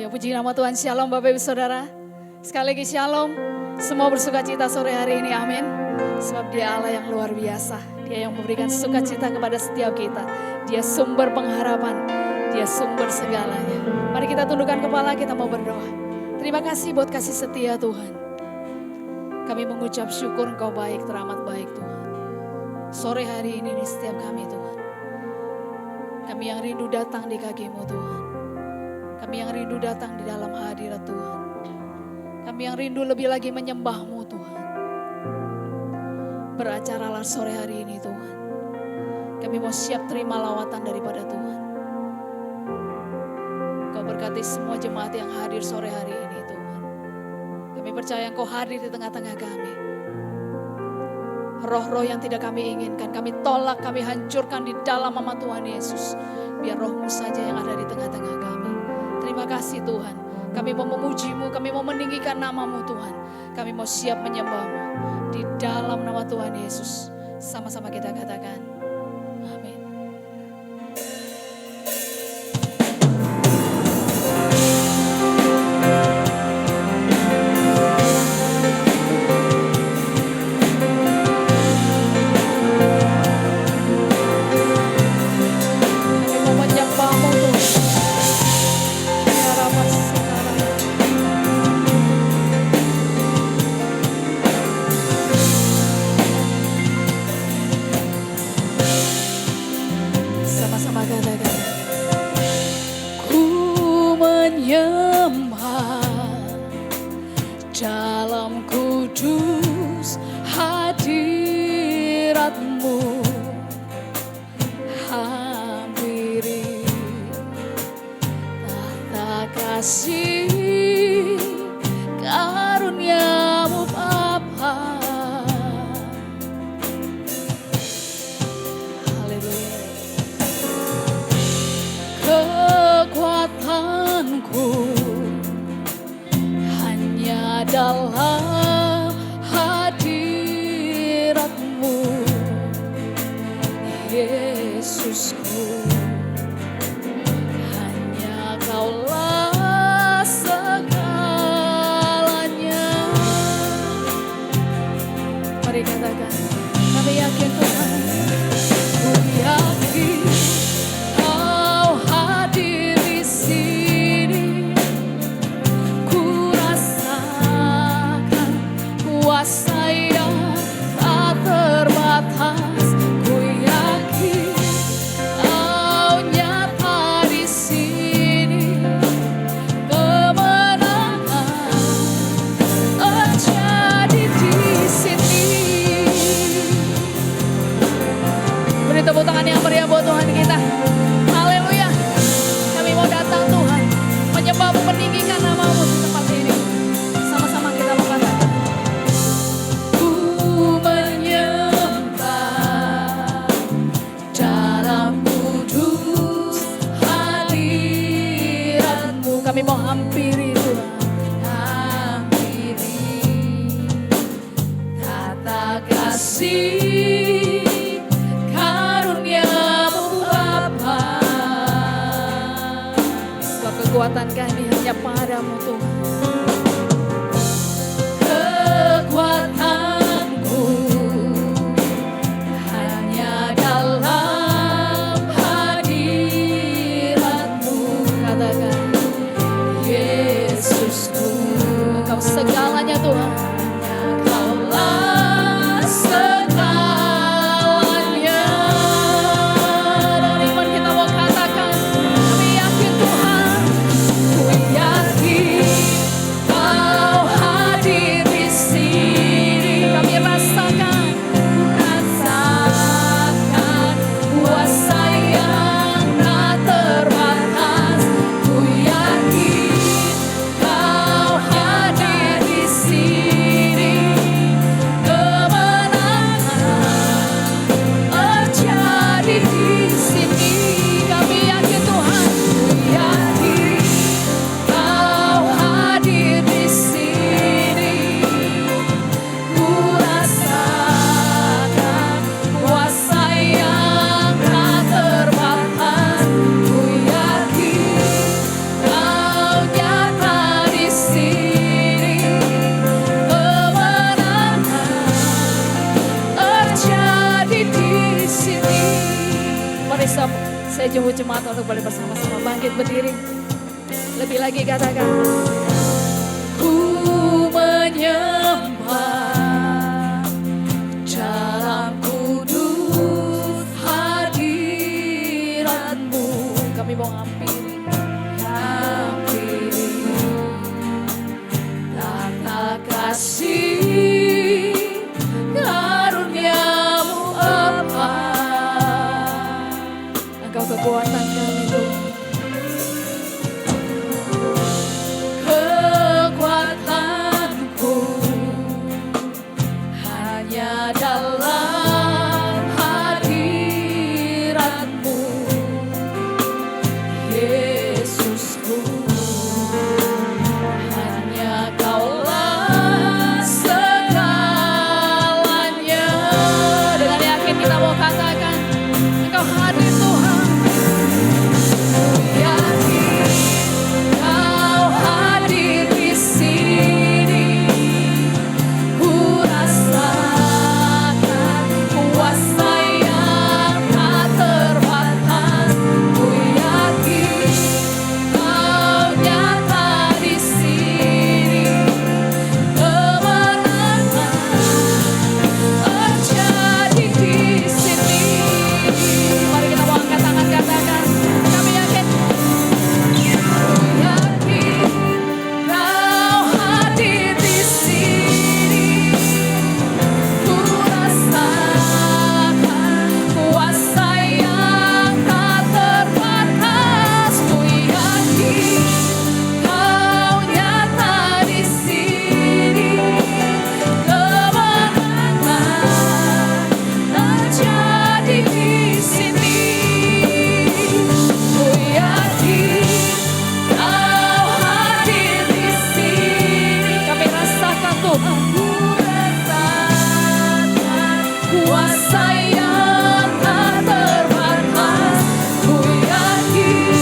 Haleluya, puji nama Tuhan. Shalom Bapak Ibu Saudara. Sekali lagi shalom. Semua bersuka cita sore hari ini, amin. Sebab Dia Allah yang luar biasa. Dia yang memberikan sukacita kepada setiap kita. Dia sumber pengharapan. Dia sumber segalanya. Mari kita tundukkan kepala, kita mau berdoa. Terima kasih buat kasih setia Tuhan. Kami mengucap syukur Engkau baik, teramat baik Tuhan. Sore hari ini di setiap kami Tuhan. Kami yang rindu datang di kaki-Mu Tuhan. Kami yang rindu datang di dalam hadirat Tuhan. Kami yang rindu lebih lagi menyembah-Mu Tuhan. Beracaralah sore hari ini Tuhan. Kami mau siap terima lawatan daripada Tuhan. Kau berkati semua jemaat yang hadir sore hari ini Tuhan. Kami percaya Engkau hadir di tengah-tengah kami. Roh-roh yang tidak kami inginkan, kami tolak, kami hancurkan di dalam nama Tuhan Yesus. Biar Roh-Mu saja yang ada di tengah-tengah kami. Terima kasih Tuhan. Kami mau memuji-Mu, kami mau meninggikan nama-Mu Tuhan. Kami mau siap menyembah-Mu. Di dalam nama Tuhan Yesus. Sama-sama kita katakan. Amin. Dalam kudus hadirat-Mu, hampiri tahta kasih karunia-Mu Bapa. Haleluya. Kekuatanku dalam hadirat-Mu, Yesusku. Hanya Kaulah segalanya. Mari katakan, kami yakin Tuhan. Ku yakin Kau hadir di sini. Kuasa yang tak terbatas, ku yakin Kau nyata di sini. Kemenangan terjadi di sini. Beri tepuk tangan yang meriah buat Tuhan kita. Haleluya. Kami mau datang Tuhan, menyembah-Mu, meninggikan nama-Mu di tempat ini. Sama-sama kita mau katakan. Kami mau hampiri Tuhan, hampiri kata kasih karunia-Mu Bapa. Sebab kekuatan kami hanya pada-Mu Tuhan. Kekuatanku hanya dalam hadirat-Mu. Katakan, Yesusku, Engkau segalanya Tuhan. Kaulah segalanya. Dan iman kita mau katakan, kami yakin Tuhan. Ku yakin jemput jemaat untuk boleh bersama-sama bangkit berdiri. Lebih lagi katakan, ku menyembah dalam kudus hadirat-Mu. Kami mau ngampiri tata kasih karunia-Mu apa. Engkau kekuatan kami Tuhan. Kekuatanku hanya dalam hadirat-Mu, Yesusku. Hanya Kaulah segalanya. Dengan yakin kita mau katakan, Engkau hadir Tuhan. Yakin Kau hadir di sini. Ku rasakan kuasa yang tak terbatas. Ku yakin Kau nyata di sini. Kemenangan terjadi di sini. Mari kita mau angkat tangan katakan, kami yakin. Yakin Kau hadir di sini. Ku rasakan kuasa yang tak terbatas. Ku yakin Kau nyata di sini. Kemenangan terjadi di sini. Ku yakin Kau hadir di sini. Kami rasakan Tuhan. Ku rasakan kuasa yang tak terbatas. Ku yakin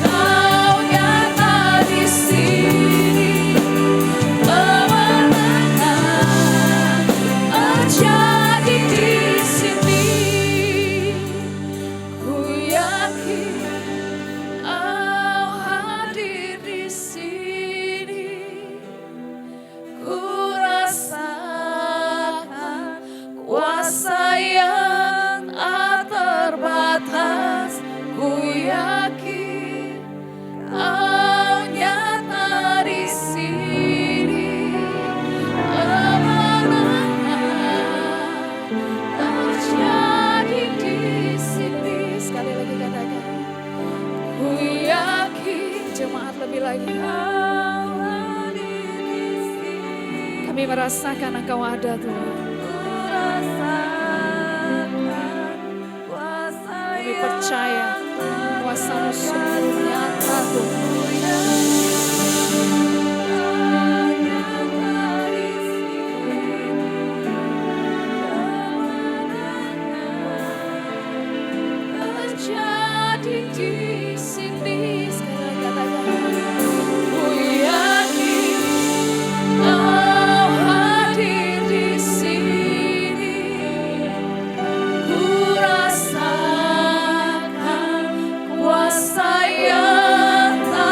Kau nyata di sini. Kemenangan terjadi di sini. Ku yakin Kau hadir di sini. Ku rasakan kuasa yang tak terbatas. Ku yakin Kau nyata di sini. Kemenangan terjadi di sini. Sekali lagi katakan, ku yakin. Jemaat lebih lagi. Kau hadir di sini. Kami merasakan Engkau ada Tuhan. Kami percaya kuasa-Mu sungguh nyata Tuhan. Terjadi di sini. Sekali lagi katakan, ku yakin Kau hadir di sini. Ku rasakan kuasa yang tak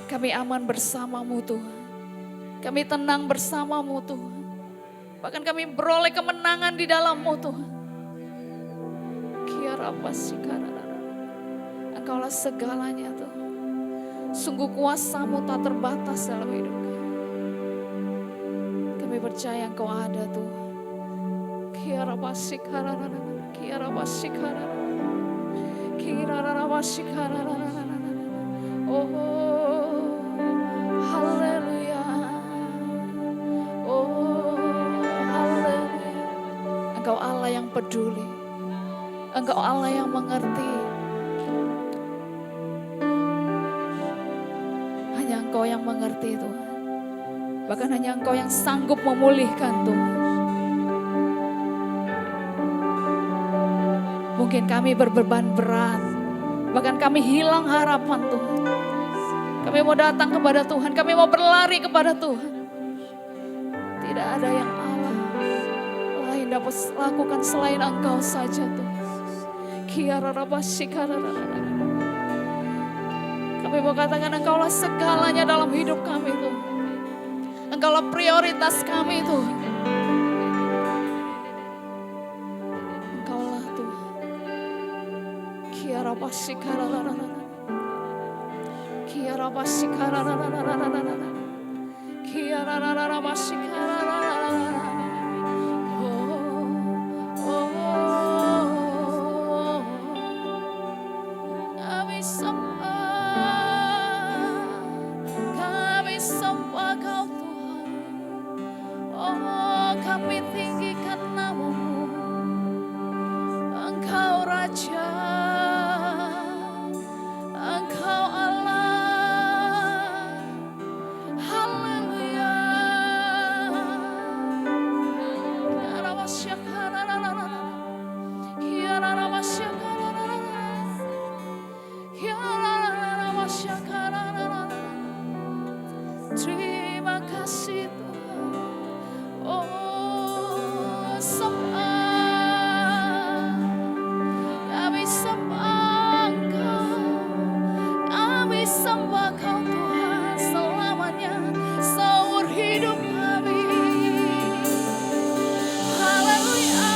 Kami aman bersama-Mu Tuhan. Kami tenang bersama-Mu Tuhan. Bahkan kami beroleh kemenangan di dalam-Mu Tuhan. Engkaulah segalanya Tuhan. Sungguh kuasa-Mu tak terbatas dalam hidup kami. Kami percaya Engkau ada Tuhan. Oh, haleluya. Oh, haleluya. Engkau Allah yang peduli. Engkau Allah yang mengerti. Hanya Engkau yang mengerti Tuhan. Bahkan hanya Engkau yang sanggup memulihkan Tuhan. Mungkin kami berbeban berat. Bahkan kami hilang harapan Tuhan. Kami mau datang kepada Tuhan. Kami mau berlari kepada Tuhan. Tidak ada yang Allah lain dapat lakukan selain Engkau saja Tuhan. Kami mau katakan Engkaulah segalanya dalam hidup kami Tuhan. Engkaulah prioritas kami Tuhan. Engkaulah Tuhan. Kami sembah Kau Tuhan. Oh, kami tinggikan nama-Mu. Engkau Raja, Engkau Allah. Haleluya. Terima kasih Tuhan. Oh, sembah. Kami sembah Engkau. Kami sembah Kau Tuhan selamanya. Seumur hidup kami. Haleluya.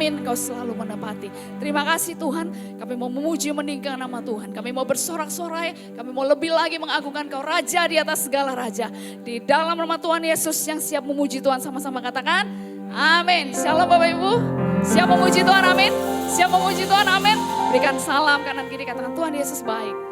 Amin, Kau selalu menepati. Terima kasih Tuhan, kami mau memuji meninggikan nama Tuhan. Kami mau bersorak-sorai, kami mau lebih lagi mengagungkan Kau Raja di atas segala Raja. Di dalam nama Tuhan Yesus yang siap memuji Tuhan, sama-sama katakan amin. Shalom Bapak Ibu, siap memuji Tuhan, amin. Siap memuji Tuhan, amin. Berikan salam kanan kiri, katakan Tuhan Yesus baik.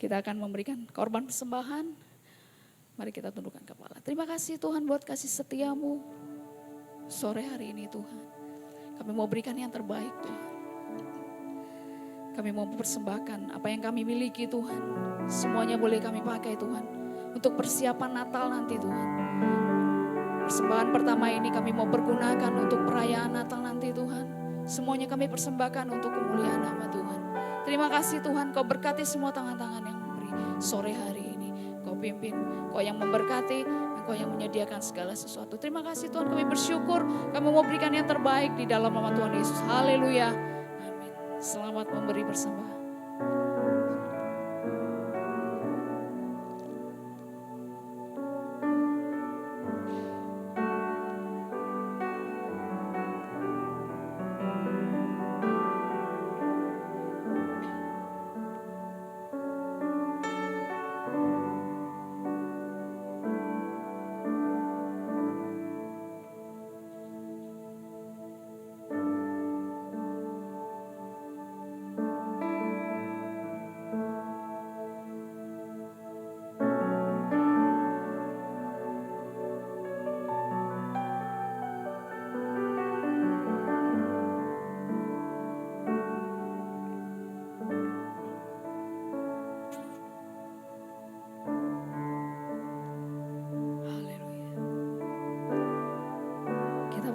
Kita akan memberikan korban persembahan. Mari kita tundukkan kepala. Terima kasih Tuhan buat kasih setiamu sore hari ini Tuhan. Kami mau berikan yang terbaik Tuhan. Kami mau mempersembahkan apa yang kami miliki Tuhan. Semuanya boleh kami pakai Tuhan. Untuk persiapan Natal nanti Tuhan. Persembahan pertama ini kami mau pergunakan untuk perayaan Natal nanti Tuhan. Semuanya kami persembahkan untuk kemuliaan nama Tuhan. Terima kasih Tuhan, Kau berkati semua tangan-tangan yang memberi sore hari ini. Kau pimpin, Kau yang memberkati, Kau yang menyediakan segala sesuatu. Terima kasih Tuhan, kami bersyukur. Kami mau berikan yang terbaik di dalam nama Tuhan Yesus. Haleluya. Amin. Selamat memberi persembahan.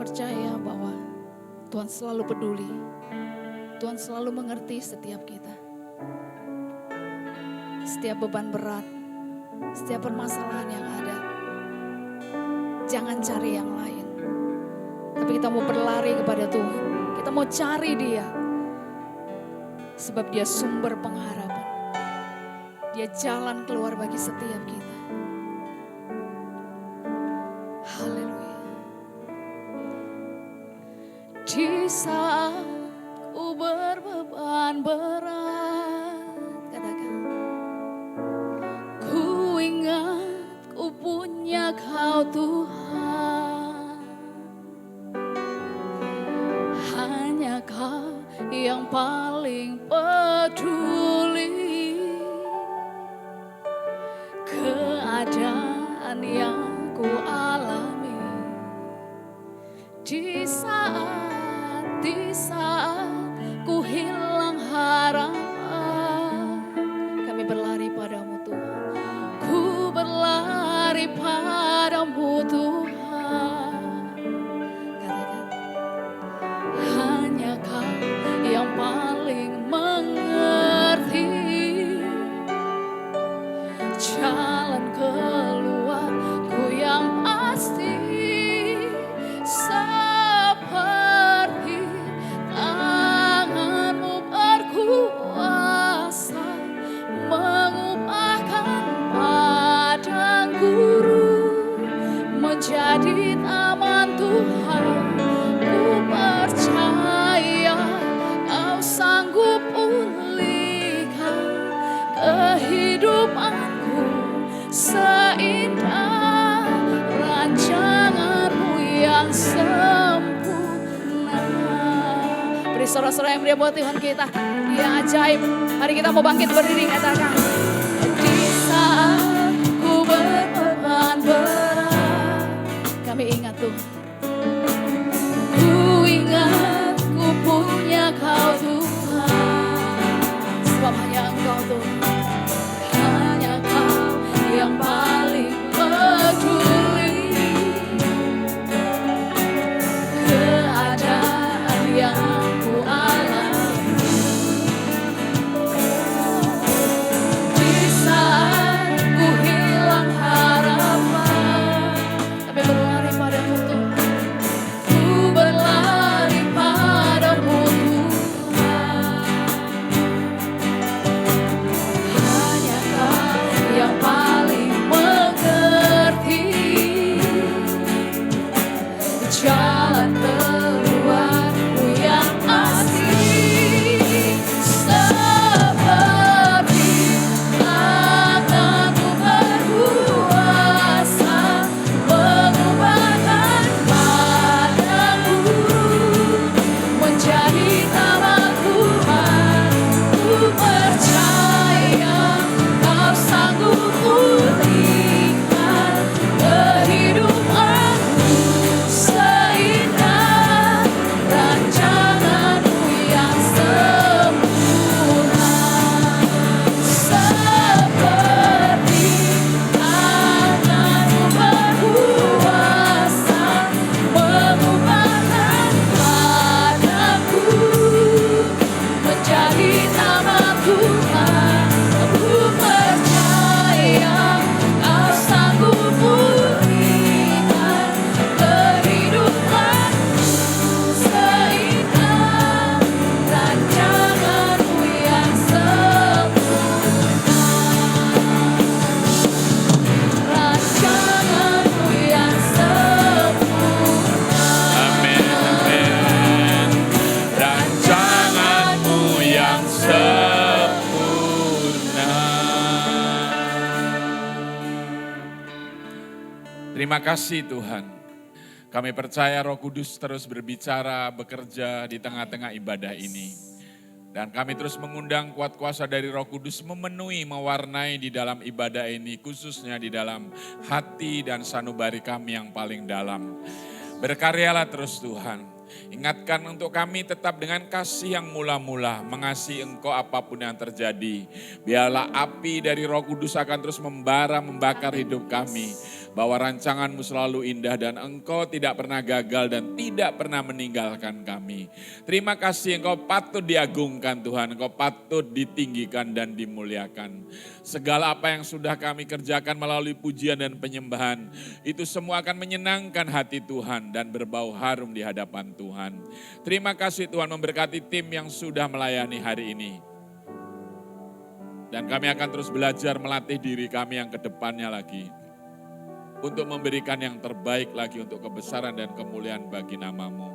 percaya bahwa Tuhan selalu peduli. Tuhan selalu mengerti setiap kita. Setiap beban berat, setiap permasalahan yang ada. Jangan cari yang lain. Tapi kita mau berlari kepada Tuhan. Kita mau cari Dia. Sebab Dia sumber pengharapan. Dia jalan keluar bagi setiap kita. Haleluya. Di saat ku berbeban berat, katakan, ku ingat ku punya Kau Tuhan. Hanya Kau yang paling peduli keadaan yang ku alami. Di saat ku hilang harapan, kami berlari padamu Tuhan. Ku berlari padamu Tuhan. Katakan, hanya Kau yang paling mengerti jalan keluarku yang pasti. Seperti tangan-Mu berkuasa mengubahkan padang gurun menjadi taman Tuhan. Ku percaya Kau sanggup pulihkan kehidupanku seindah rancangan-Mu yang sempurna. Beri sorak-sorak yang meriah buat Tuhan kita. Dia ajaib. Mari kita mau bangkit berdiri, katakan. Di saat ku berbeban berat, kami ingat Tuhan. Ku ingat ku punya Kau Tuhan. Sebab hanya Engkau Tuhan. Hanya Kau yang paling peduli keadaan yang ku alami. Di saat ku hilang harapan, kami berlari padamu Tuhan. Ku berlari padamu Tuhan. Hanya Kau yang paling mengerti jalan keluarku yang asli. Seperti tangan-Mu berkuasa mengubahkan padang gurun menjadi taman Tuhan. Ku percaya Kau sanggup pulihkan kehidupanku seindah rancangan-Mu yang sempurna. Seperti tangan-Mu berkuasa mengubahkan padang gurun menjadi taman Tuhan. Ku percaya Kau sanggup pulihkan kehidupanku seindah rancangan-Mu yang sempurna. Rancangan-Mu yang sempurna. Amin, amin. Rancangan-Mu yang sempurna. Terima kasih Tuhan. Kami percaya Roh Kudus terus berbicara, bekerja di tengah-tengah ibadah ini. Dan kami terus mengundang kuat kuasa dari Roh Kudus memenuhi, mewarnai di dalam ibadah ini, khususnya di dalam hati dan sanubari kami yang paling dalam. Berkaryalah terus Tuhan. Ingatkan untuk kami tetap dengan kasih yang mula-mula, mengasihi Engkau apapun yang terjadi. Biarlah api dari Roh Kudus akan terus membara, membakar hidup kami. bahwa rancanganmu selalu indah dan Engkau tidak pernah gagal dan tidak pernah meninggalkan kami. Terima kasih, Engkau patut diagungkan Tuhan, Engkau patut ditinggikan dan dimuliakan. Segala apa yang sudah kami kerjakan melalui pujian dan penyembahan, itu semua akan menyenangkan hati Tuhan dan berbau harum di hadapan Tuhan. Terima kasih Tuhan, memberkati tim yang sudah melayani hari ini. Dan kami akan terus belajar melatih diri kami yang kedepannya lagi. Untuk memberikan yang terbaik lagi untuk kebesaran dan kemuliaan bagi nama-Mu.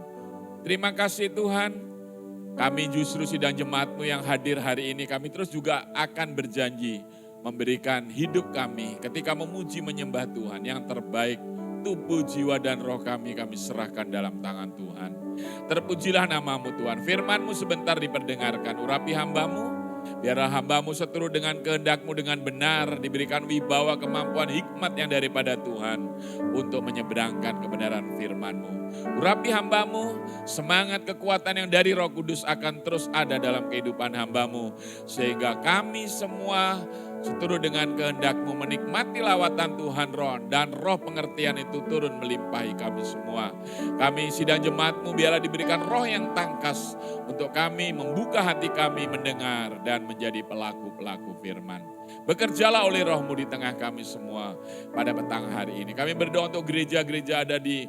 Terima kasih Tuhan, kami justru sidang jemaat-Mu yang hadir hari ini, kami terus juga akan berjanji memberikan hidup kami ketika memuji menyembah Tuhan yang terbaik. Tubuh, jiwa, dan roh kami serahkan dalam tangan Tuhan. Terpujilah nama-Mu Tuhan, firman-Mu sebentar diperdengarkan, urapi hamba-Mu. Biarlah hamba-Mu seturut dengan kehendak-Mu dengan benar, diberikan wibawa, kemampuan, hikmat yang daripada Tuhan untuk menyeberangkan kebenaran firman-Mu. Urapi hamba-Mu, semangat kekuatan yang dari Roh Kudus akan terus ada dalam kehidupan hamba-Mu. Sehingga kami semua seturut dengan kehendak-Mu menikmati lawatan Tuhan roh dan roh pengertian itu turun melimpahi kami semua. Kami sidang jemaat-Mu biarlah diberikan roh yang tangkas untuk kami membuka hati kami mendengar dan menjadi pelaku-pelaku firman. Bekerjalah oleh roh-Mu di tengah kami semua pada petang hari ini. Kami berdoa untuk gereja-gereja ada di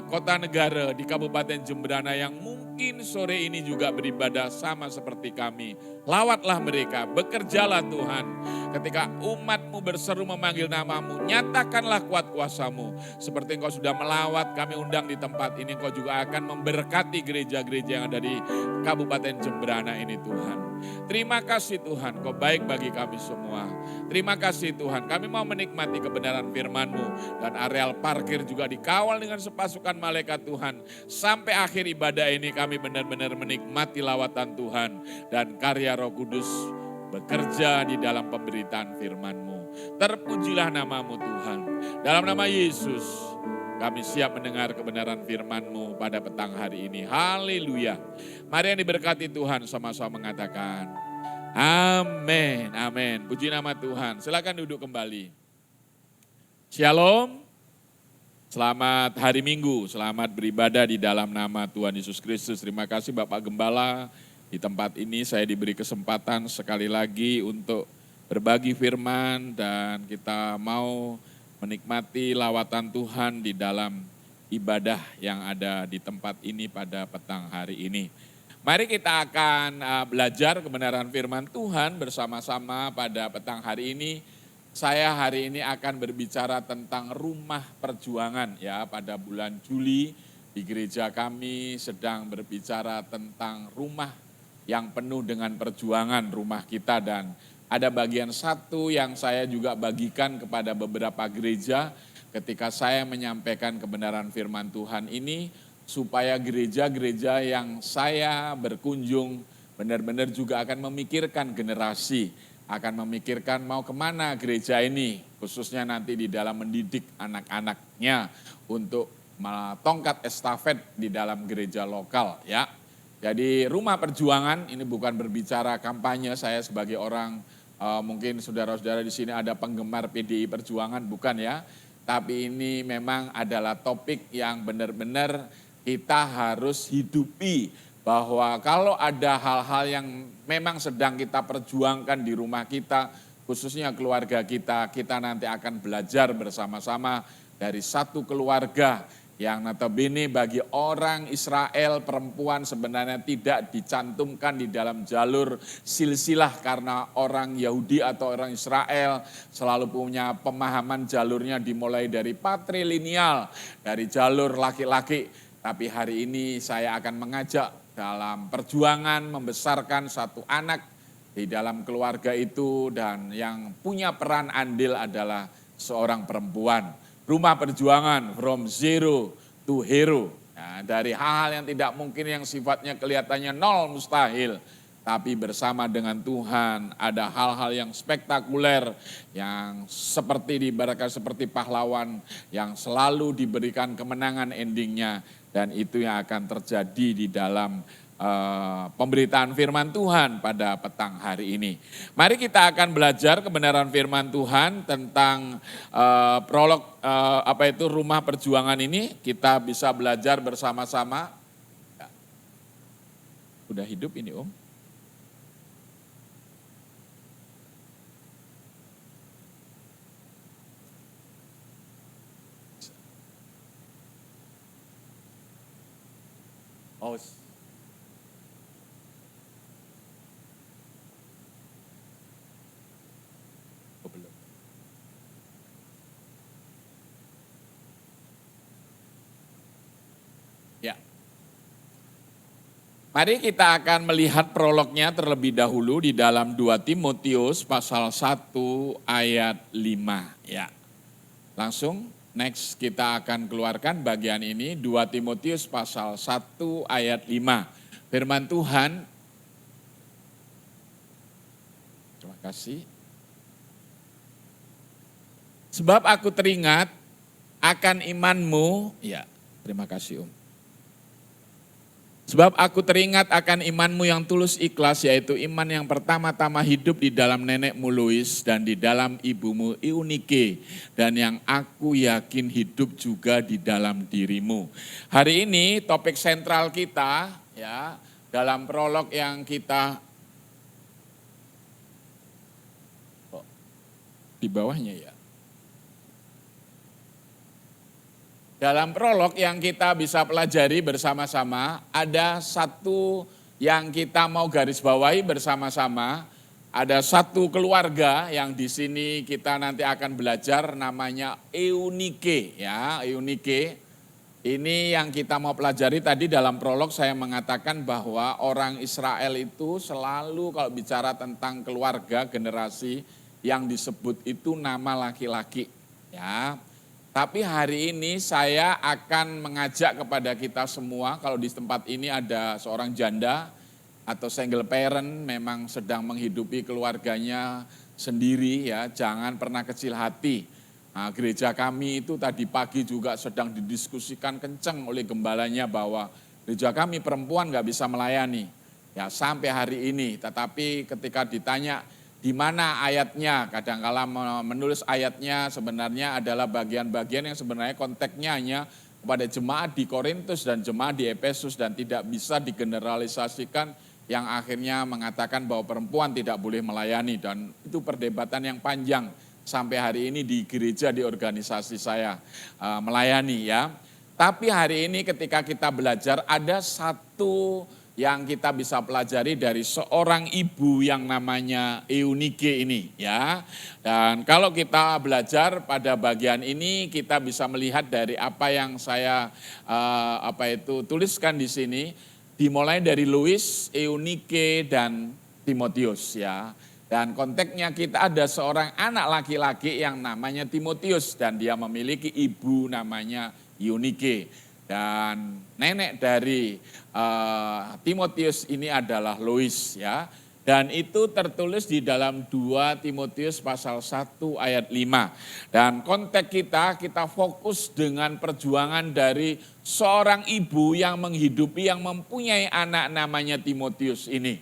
kota negara, di Kabupaten Jemberana yang mungkin sore ini juga beribadah sama seperti kami. Lawatlah mereka, bekerjalah Tuhan. Ketika umat-Mu berseru memanggil nama-Mu, nyatakanlah kuat kuasa-Mu. Seperti Engkau sudah melawat, kami undang di tempat ini, Engkau juga akan memberkati gereja-gereja yang ada di Kabupaten Jemberana ini Tuhan. Terima kasih Tuhan, Kau baik bagi kami semua. Terima kasih Tuhan, kami mau menikmati kebenaran firman-Mu. Dan areal parkir juga dikawal dengan sepasukan malaikat Tuhan. Sampai akhir ibadah ini kami benar-benar menikmati lawatan Tuhan. Dan karya Roh Kudus bekerja di dalam pemberitaan firman-Mu. Terpujilah nama-Mu Tuhan. Dalam nama Yesus, kami siap mendengar kebenaran firman-Mu pada petang hari ini. Haleluya. Mari yang diberkati Tuhan sama-sama mengatakan, amin, amin. Puji nama Tuhan. Silakan duduk kembali. Shalom. Selamat hari Minggu, selamat beribadah di dalam nama Tuhan Yesus Kristus. Terima kasih Bapak Gembala. Di tempat ini saya diberi kesempatan sekali lagi untuk berbagi firman dan kita mau menikmati lawatan Tuhan di dalam ibadah yang ada di tempat ini pada petang hari ini. Mari kita akan belajar kebenaran firman Tuhan bersama-sama pada petang hari ini. Saya hari ini akan berbicara tentang rumah perjuangan ya. Pada bulan Juli di gereja kami sedang berbicara tentang rumah yang penuh dengan perjuangan rumah kita, dan ada bagian satu yang saya juga bagikan kepada beberapa gereja ketika saya menyampaikan kebenaran firman Tuhan ini, supaya gereja-gereja yang saya berkunjung benar-benar juga akan memikirkan generasi, akan memikirkan mau kemana gereja ini, khususnya nanti di dalam mendidik anak-anaknya untuk tongkat estafet di dalam gereja lokal ya. Jadi rumah perjuangan ini bukan berbicara kampanye, saya sebagai orang mungkin saudara-saudara di sini ada penggemar PDI Perjuangan, bukan ya. Tapi ini memang adalah topik yang benar-benar kita harus hidupi. Bahwa kalau ada hal-hal yang memang sedang kita perjuangkan di rumah kita, khususnya keluarga kita, kita nanti akan belajar bersama-sama dari satu keluarga yang notabene bagi orang Israel perempuan sebenarnya tidak dicantumkan di dalam jalur silsilah, karena orang Yahudi atau orang Israel selalu punya pemahaman jalurnya dimulai dari patrilineal, dari jalur laki-laki. Tapi hari ini saya akan mengajak dalam perjuangan membesarkan satu anak di dalam keluarga itu, dan yang punya peran andil adalah seorang perempuan. Rumah perjuangan from zero to hero. Nah, dari hal-hal yang tidak mungkin yang sifatnya kelihatannya nol mustahil. Tapi bersama dengan Tuhan ada hal-hal yang spektakuler yang seperti diibaratkan seperti pahlawan yang selalu diberikan kemenangan endingnya. Dan itu yang akan terjadi di dalam pemberitaan firman Tuhan pada petang hari ini. Mari kita akan belajar kebenaran firman Tuhan tentang prolog rumah perjuangan ini. Kita bisa belajar bersama-sama. Ya. Udah hidup ini Om? Oh, belum. Ya. Mari kita akan melihat prolognya terlebih dahulu di dalam 2 Timotius pasal 1 ayat 5. Ya. Langsung next kita akan keluarkan bagian ini 2 Timotius pasal 1 ayat 5. Firman Tuhan. Terima kasih. Sebab aku teringat akan imanmu, ya terima kasih Om. Sebab aku teringat akan imanmu yang tulus ikhlas, yaitu iman yang pertama-tama hidup di dalam nenekmu Lois dan di dalam ibumu Eunike, dan yang aku yakin hidup juga di dalam dirimu. Hari ini topik sentral kita ya dalam prolog yang kita di bawahnya ya. Dalam prolog yang kita bisa pelajari bersama-sama, ada satu yang kita mau garis bawahi bersama-sama. Ada satu keluarga yang di sini kita nanti akan belajar namanya Eunike ya, Eunike. Ini yang kita mau pelajari tadi dalam prolog saya mengatakan bahwa orang Israel itu selalu kalau bicara tentang keluarga generasi yang disebut itu nama laki-laki ya. Tapi hari ini saya akan mengajak kepada kita semua, kalau di tempat ini ada seorang janda atau single parent memang sedang menghidupi keluarganya sendiri ya, jangan pernah kecil hati. Nah, gereja kami itu tadi pagi juga sedang didiskusikan kenceng oleh gembalanya bahwa gereja kami perempuan gak bisa melayani. Ya sampai hari ini, tetapi ketika ditanya di mana ayatnya, kadangkala menulis ayatnya sebenarnya adalah bagian-bagian yang sebenarnya konteksnya hanya kepada jemaat di Korintus dan jemaat di Efesus dan tidak bisa digeneralisasikan yang akhirnya mengatakan bahwa perempuan tidak boleh melayani dan itu perdebatan yang panjang sampai hari ini di gereja di organisasi saya melayani ya. Tapi hari ini ketika kita belajar ada satu yang kita bisa pelajari dari seorang ibu yang namanya Eunike ini ya. Dan kalau kita belajar pada bagian ini kita bisa melihat dari apa yang saya tuliskan di sini dimulai dari Lois, Eunike dan Timotius ya. Dan konteksnya kita ada seorang anak laki-laki yang namanya Timotius dan dia memiliki ibu namanya Eunike. Dan nenek dari Timotius ini adalah Lois ya. Dan itu tertulis di dalam 2 Timotius pasal 1 ayat 5. Dan konteks kita fokus dengan perjuangan dari seorang ibu yang menghidupi, yang mempunyai anak namanya Timotius ini.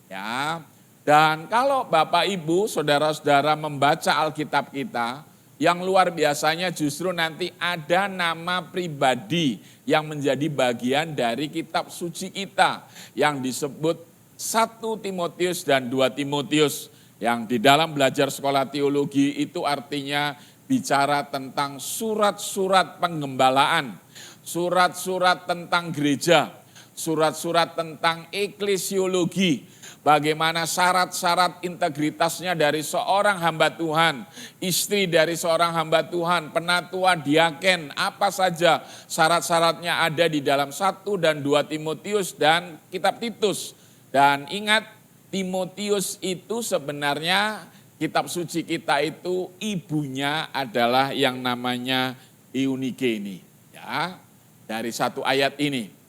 Ya. Dan kalau Bapak Ibu, saudara-saudara membaca Alkitab kita, yang luar biasanya justru nanti ada nama pribadi yang menjadi bagian dari kitab suci kita yang disebut 1 Timotius dan 2 Timotius yang di dalam belajar sekolah teologi itu artinya bicara tentang surat-surat penggembalaan, surat-surat tentang gereja, surat-surat tentang eklesiologi. Bagaimana syarat-syarat integritasnya dari seorang hamba Tuhan, istri dari seorang hamba Tuhan, penatua, diaken, apa saja syarat-syaratnya ada di dalam 1 dan 2 Timotius dan kitab Titus. Dan ingat Timotius itu sebenarnya kitab suci kita itu ibunya adalah yang namanya Eunike ini. Ya, dari satu ayat ini.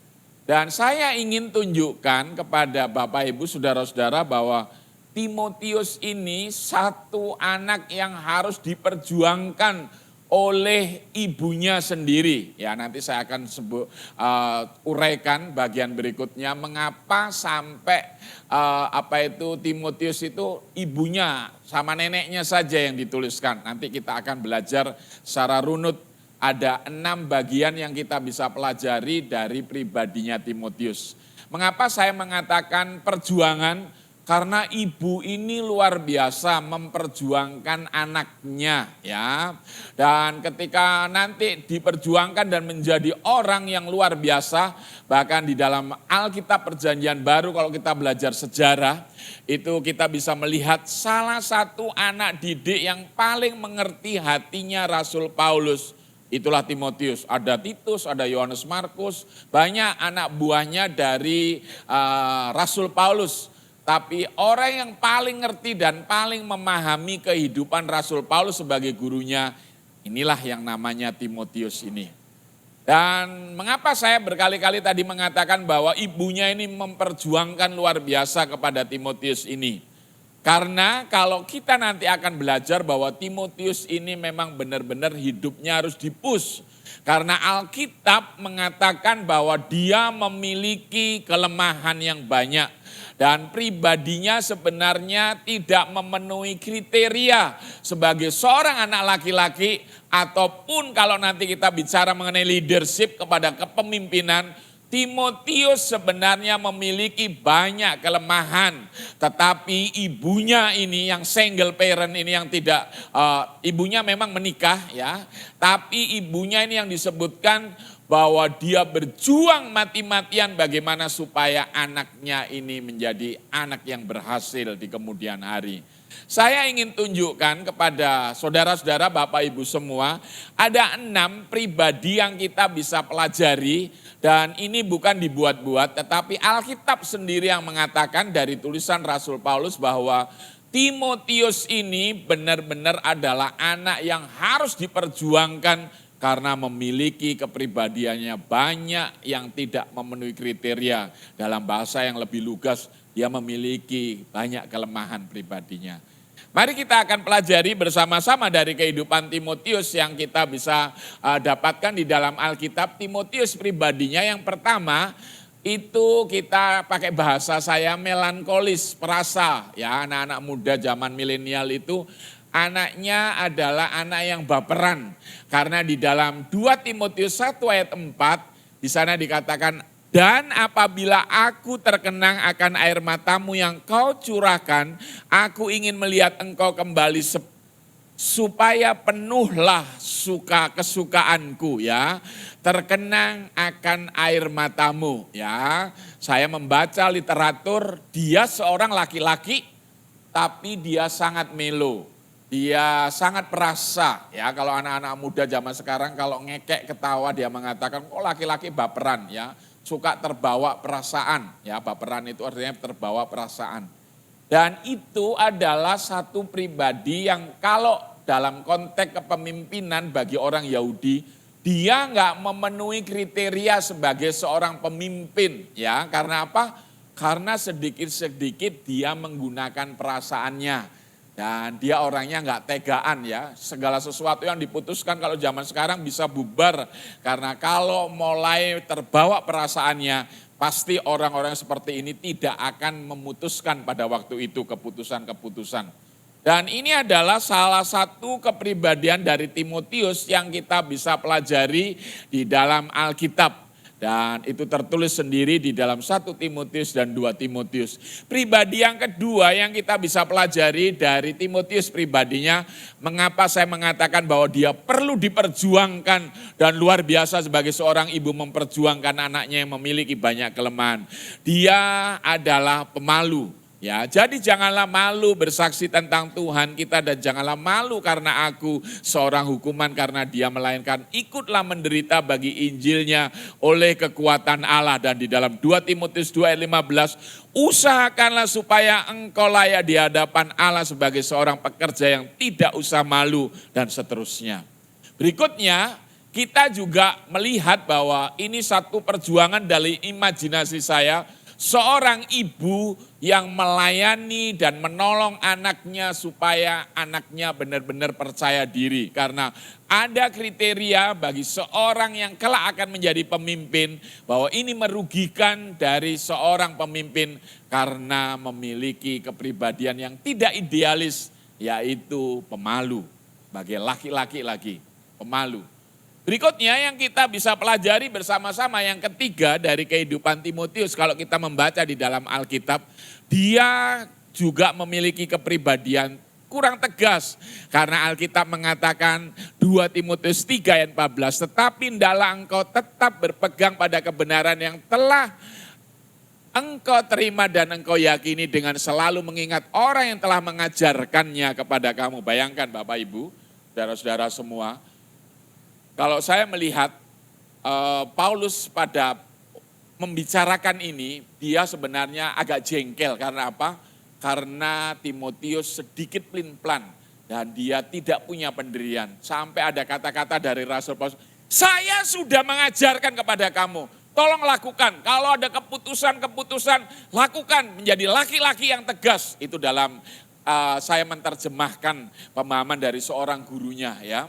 Dan saya ingin tunjukkan kepada Bapak Ibu saudara-saudara bahwa Timotius ini satu anak yang harus diperjuangkan oleh ibunya sendiri. Ya, nanti saya akan uraikan bagian berikutnya mengapa sampai Timotius itu ibunya sama neneknya saja yang dituliskan. Nanti kita akan belajar secara runut. Ada 6 bagian yang kita bisa pelajari dari pribadinya Timotius. Mengapa saya mengatakan perjuangan? Karena ibu ini luar biasa memperjuangkan anaknya ya. Dan ketika nanti diperjuangkan dan menjadi orang yang luar biasa, bahkan di dalam Alkitab Perjanjian Baru kalau kita belajar sejarah, itu kita bisa melihat salah satu anak didik yang paling mengerti hatinya Rasul Paulus. Itulah Timotius, ada Titus, ada Yohanes Markus, banyak anak buahnya dari Rasul Paulus. Tapi orang yang paling ngerti dan paling memahami kehidupan Rasul Paulus sebagai gurunya, inilah yang namanya Timotius ini. Dan mengapa saya berkali-kali tadi mengatakan bahwa ibunya ini memperjuangkan luar biasa kepada Timotius ini. Karena kalau kita nanti akan belajar bahwa Timotius ini memang benar-benar hidupnya harus dipus. Karena Alkitab mengatakan bahwa dia memiliki kelemahan yang banyak. Dan pribadinya sebenarnya tidak memenuhi kriteria sebagai seorang anak laki-laki. Ataupun kalau nanti kita bicara mengenai leadership kepada kepemimpinan, Timotius sebenarnya memiliki banyak kelemahan, tetapi ibunya ini yang single parent ini yang tidak, ibunya memang menikah ya, tapi ibunya ini yang disebutkan bahwa dia berjuang mati-matian bagaimana supaya anaknya ini menjadi anak yang berhasil di kemudian hari. Saya ingin tunjukkan kepada saudara-saudara, Bapak Ibu semua, ada 6 pribadi yang kita bisa pelajari. Dan ini bukan dibuat-buat, tetapi Alkitab sendiri yang mengatakan dari tulisan Rasul Paulus bahwa Timotius ini benar-benar adalah anak yang harus diperjuangkan karena memiliki kepribadiannya banyak yang tidak memenuhi kriteria. Dalam bahasa yang lebih lugas, dia memiliki banyak kelemahan pribadinya. Mari kita akan pelajari bersama-sama dari kehidupan Timotius yang kita bisa dapatkan di dalam Alkitab. Timotius pribadinya yang pertama itu kita pakai bahasa saya melankolis, perasa. Ya, anak-anak muda zaman milenial itu anaknya adalah anak yang baperan. Karena di dalam 2 Timotius 1 ayat 4 di sana dikatakan, dan apabila aku terkenang akan air matamu yang kau curahkan, aku ingin melihat engkau kembali supaya penuhlah kesukaanku ya. Terkenang akan air matamu ya. Saya membaca literatur, dia seorang laki-laki tapi dia sangat melo. Dia sangat perasa ya, kalau anak-anak muda zaman sekarang kalau ngekek ketawa dia mengatakan kok laki-laki baperan ya. Suka terbawa perasaan, ya baperan itu artinya terbawa perasaan. Dan itu adalah satu pribadi yang kalau dalam konteks kepemimpinan bagi orang Yahudi, dia nggak memenuhi kriteria sebagai seorang pemimpin. Ya, karena apa? Karena sedikit-sedikit dia menggunakan perasaannya. Dan dia orangnya nggak tegaan ya, segala sesuatu yang diputuskan kalau zaman sekarang bisa bubar. Karena kalau mulai terbawa perasaannya, pasti orang-orang seperti ini tidak akan memutuskan pada waktu itu keputusan-keputusan. Dan ini adalah salah satu kepribadian dari Timotius yang kita bisa pelajari di dalam Alkitab. Dan itu tertulis sendiri di dalam 1 Timotius dan 2 Timotius. Pribadi yang kedua yang kita bisa pelajari dari Timotius pribadinya, mengapa saya mengatakan bahwa dia perlu diperjuangkan dan luar biasa sebagai seorang ibu memperjuangkan anaknya yang memiliki banyak kelemahan. Dia adalah pemalu. Ya, jadi janganlah malu bersaksi tentang Tuhan kita dan janganlah malu karena aku seorang hukuman karena dia, melainkan ikutlah menderita bagi Injilnya oleh kekuatan Allah. Dan di dalam 2 Timotius 2 ayat 15, usahakanlah supaya engkau layak di hadapan Allah sebagai seorang pekerja yang tidak usah malu dan seterusnya. Berikutnya kita juga melihat bahwa ini satu perjuangan dari imajinasi saya. seorang ibu yang melayani dan menolong anaknya supaya anaknya benar-benar percaya diri. Karena ada kriteria bagi seorang yang kelak akan menjadi pemimpin bahwa ini merugikan dari seorang pemimpin karena memiliki kepribadian yang tidak idealis, yaitu pemalu. Bagi laki-laki lagi, pemalu. Berikutnya yang kita bisa pelajari bersama-sama yang ketiga dari kehidupan Timotius, kalau kita membaca di dalam Alkitab, dia juga memiliki kepribadian kurang tegas. Karena Alkitab mengatakan 2 Timotius 3 ayat 14, tetapi hendaklah engkau tetap berpegang pada kebenaran yang telah engkau terima dan engkau yakini dengan selalu mengingat orang yang telah mengajarkannya kepada kamu. Bayangkan Bapak Ibu, saudara-saudara semua, kalau saya melihat Paulus pada membicarakan ini, dia sebenarnya agak jengkel. Karena apa? Karena Timotius sedikit pelin-pelan dan dia tidak punya pendirian. Sampai ada kata-kata dari Rasul Paulus, saya sudah mengajarkan kepada kamu, tolong lakukan. Kalau ada keputusan-keputusan, lakukan, menjadi laki-laki yang tegas. Itu dalam saya menerjemahkan pemahaman dari seorang gurunya ya.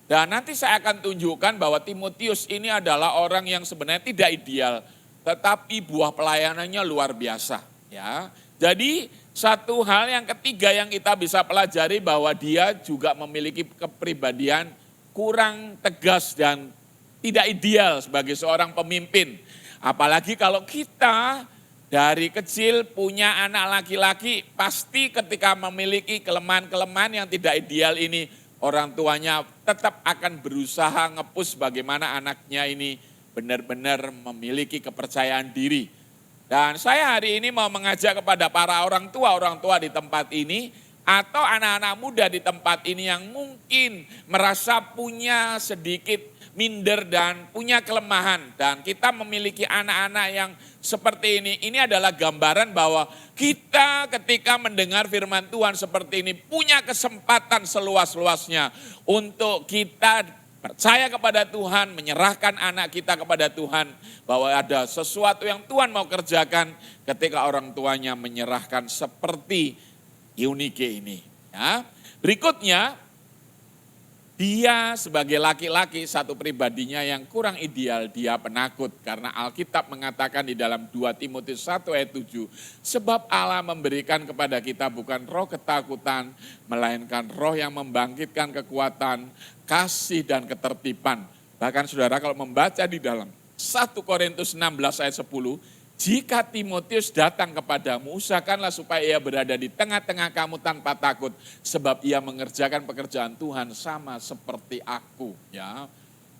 Dan nanti saya akan tunjukkan bahwa Timotius ini adalah orang yang sebenarnya tidak ideal, tetapi buah pelayanannya luar biasa ya. Jadi satu hal yang ketiga yang kita bisa pelajari bahwa dia juga memiliki kepribadian kurang tegas dan tidak ideal sebagai seorang pemimpin. Apalagi kalau kita dari kecil punya anak laki-laki, pasti ketika memiliki kelemahan-kelemahan yang tidak ideal ini, orang tuanya tetap akan berusaha nge-push bagaimana anaknya ini benar-benar memiliki kepercayaan diri. Dan saya hari ini mau mengajak kepada para orang tua di tempat ini, atau anak-anak muda di tempat ini yang mungkin merasa punya sedikit minder dan punya kelemahan. Dan kita memiliki anak-anak yang seperti ini adalah gambaran bahwa kita ketika mendengar firman Tuhan seperti ini punya kesempatan seluas-luasnya untuk kita percaya kepada Tuhan, menyerahkan anak kita kepada Tuhan, bahwa ada sesuatu yang Tuhan mau kerjakan ketika orang tuanya menyerahkan seperti Eunike ini. Ya. Berikutnya, dia sebagai laki-laki satu pribadinya yang kurang ideal, dia penakut. Karena Alkitab mengatakan di dalam 2 Timotius 1 ayat 7, sebab Allah memberikan kepada kita bukan roh ketakutan, melainkan roh yang membangkitkan kekuatan, kasih dan ketertiban. Bahkan saudara kalau membaca di dalam 1 Korintus 16 ayat 10, jika Timotius datang kepadamu, usahakanlah supaya ia berada di tengah-tengah kamu tanpa takut, sebab ia mengerjakan pekerjaan Tuhan sama seperti aku. Ya,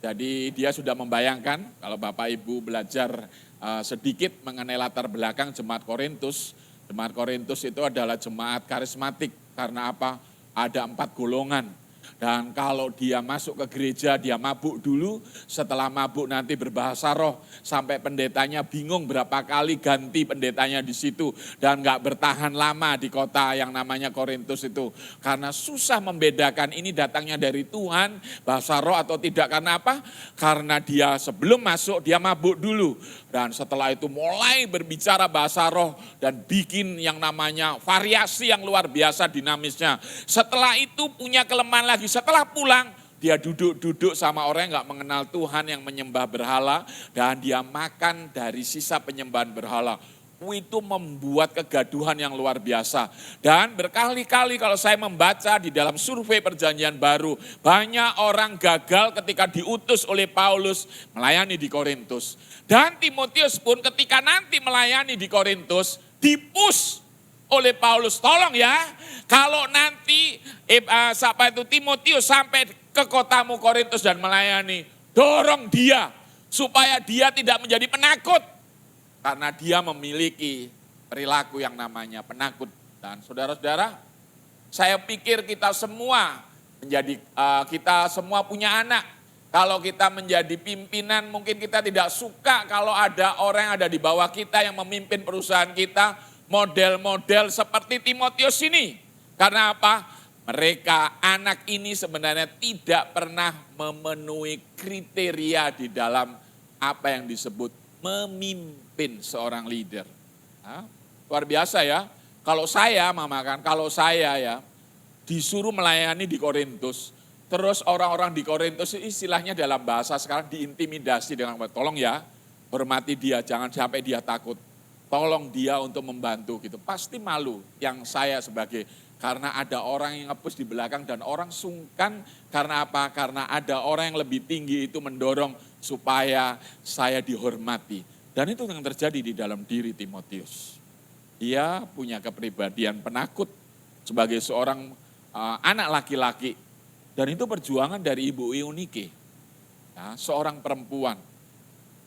jadi dia sudah membayangkan kalau Bapak Ibu belajar sedikit mengenai latar belakang jemaat Korintus. Jemaat Korintus itu adalah jemaat karismatik. Karena apa? Ada 4 golongan. Dan kalau dia masuk ke gereja, dia mabuk dulu, setelah mabuk nanti berbahasa roh, sampai pendetanya bingung berapa kali ganti pendetanya di situ, dan gak bertahan lama di kota yang namanya Korintus itu. Karena susah membedakan ini datangnya dari Tuhan, bahasa roh atau tidak. Karena apa? Karena dia sebelum masuk, dia mabuk dulu. Dan setelah itu mulai berbicara bahasa roh dan bikin yang namanya variasi yang luar biasa dinamisnya. Setelah itu punya kelemahan lagi, setelah pulang dia duduk-duduk sama orang yang gak mengenal Tuhan, yang menyembah berhala, dan dia makan dari sisa penyembahan berhala. Itu membuat kegaduhan yang luar biasa. Dan berkali-kali kalau saya membaca di dalam survei perjanjian baru, banyak orang gagal ketika diutus oleh Paulus melayani di Korintus. Dan Timotius pun ketika nanti melayani di Korintus, dipus oleh Paulus, tolong ya, kalau nanti Timotius sampai ke kotamu Korintus dan melayani, dorong dia supaya dia tidak menjadi penakut. Karena dia memiliki perilaku yang namanya penakut. Dan saudara-saudara, saya pikir kita semua kita semua punya anak. Kalau kita menjadi pimpinan, mungkin kita tidak suka kalau ada orang yang ada di bawah kita yang memimpin perusahaan kita, model-model seperti Timotius ini. Karena apa? Mereka, anak ini sebenarnya tidak pernah memenuhi kriteria di dalam apa yang disebut memimpin seorang leader. Hah? Luar biasa ya. Kalau saya, Mama kan, kalau saya ya disuruh melayani di Korintus, terus orang-orang di Korintus istilahnya dalam bahasa sekarang diintimidasi dengan tolong ya, hormati dia, jangan sampai dia takut. Tolong dia untuk membantu gitu. Pasti malu yang saya sebagai, karena ada orang yang ngepus di belakang dan orang sungkan karena apa? Karena ada orang yang lebih tinggi itu mendorong supaya saya dihormati. Dan itu yang terjadi di dalam diri Timotius. Dia punya kepribadian penakut sebagai seorang anak laki-laki. Dan itu perjuangan dari Ibu Eunike, ya, seorang perempuan.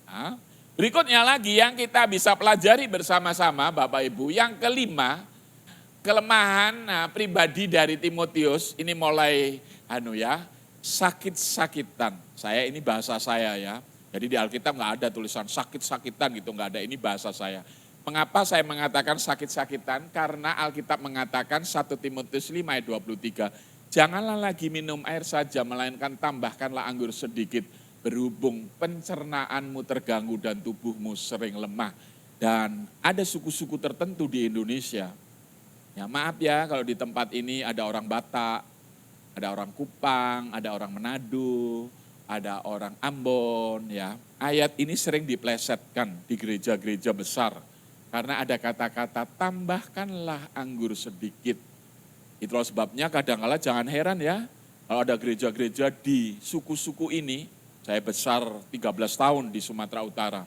Nah, berikutnya lagi yang kita bisa pelajari bersama-sama Bapak Ibu. Yang kelima, kelemahan pribadi dari Timotius ini mulai sakit-sakitan. Ini bahasa saya ya. Jadi di Alkitab nggak ada tulisan sakit-sakitan gitu, nggak ada, ini bahasa saya. Mengapa saya mengatakan sakit-sakitan? Karena Alkitab mengatakan 1 Timotius 5 ayat 23, janganlah lagi minum air saja, melainkan tambahkanlah anggur sedikit, berhubung pencernaanmu terganggu dan tubuhmu sering lemah. Dan ada suku-suku tertentu di Indonesia, ya maaf ya kalau di tempat ini ada orang Batak, ada orang Kupang, ada orang Manado, ada orang Ambon ya. Ayat ini sering diplesetkan di gereja-gereja besar. Karena ada kata-kata tambahkanlah anggur sedikit. Itulah sebabnya kadang-kala jangan heran ya. Kalau ada gereja-gereja di suku-suku ini, saya besar 13 tahun di Sumatera Utara.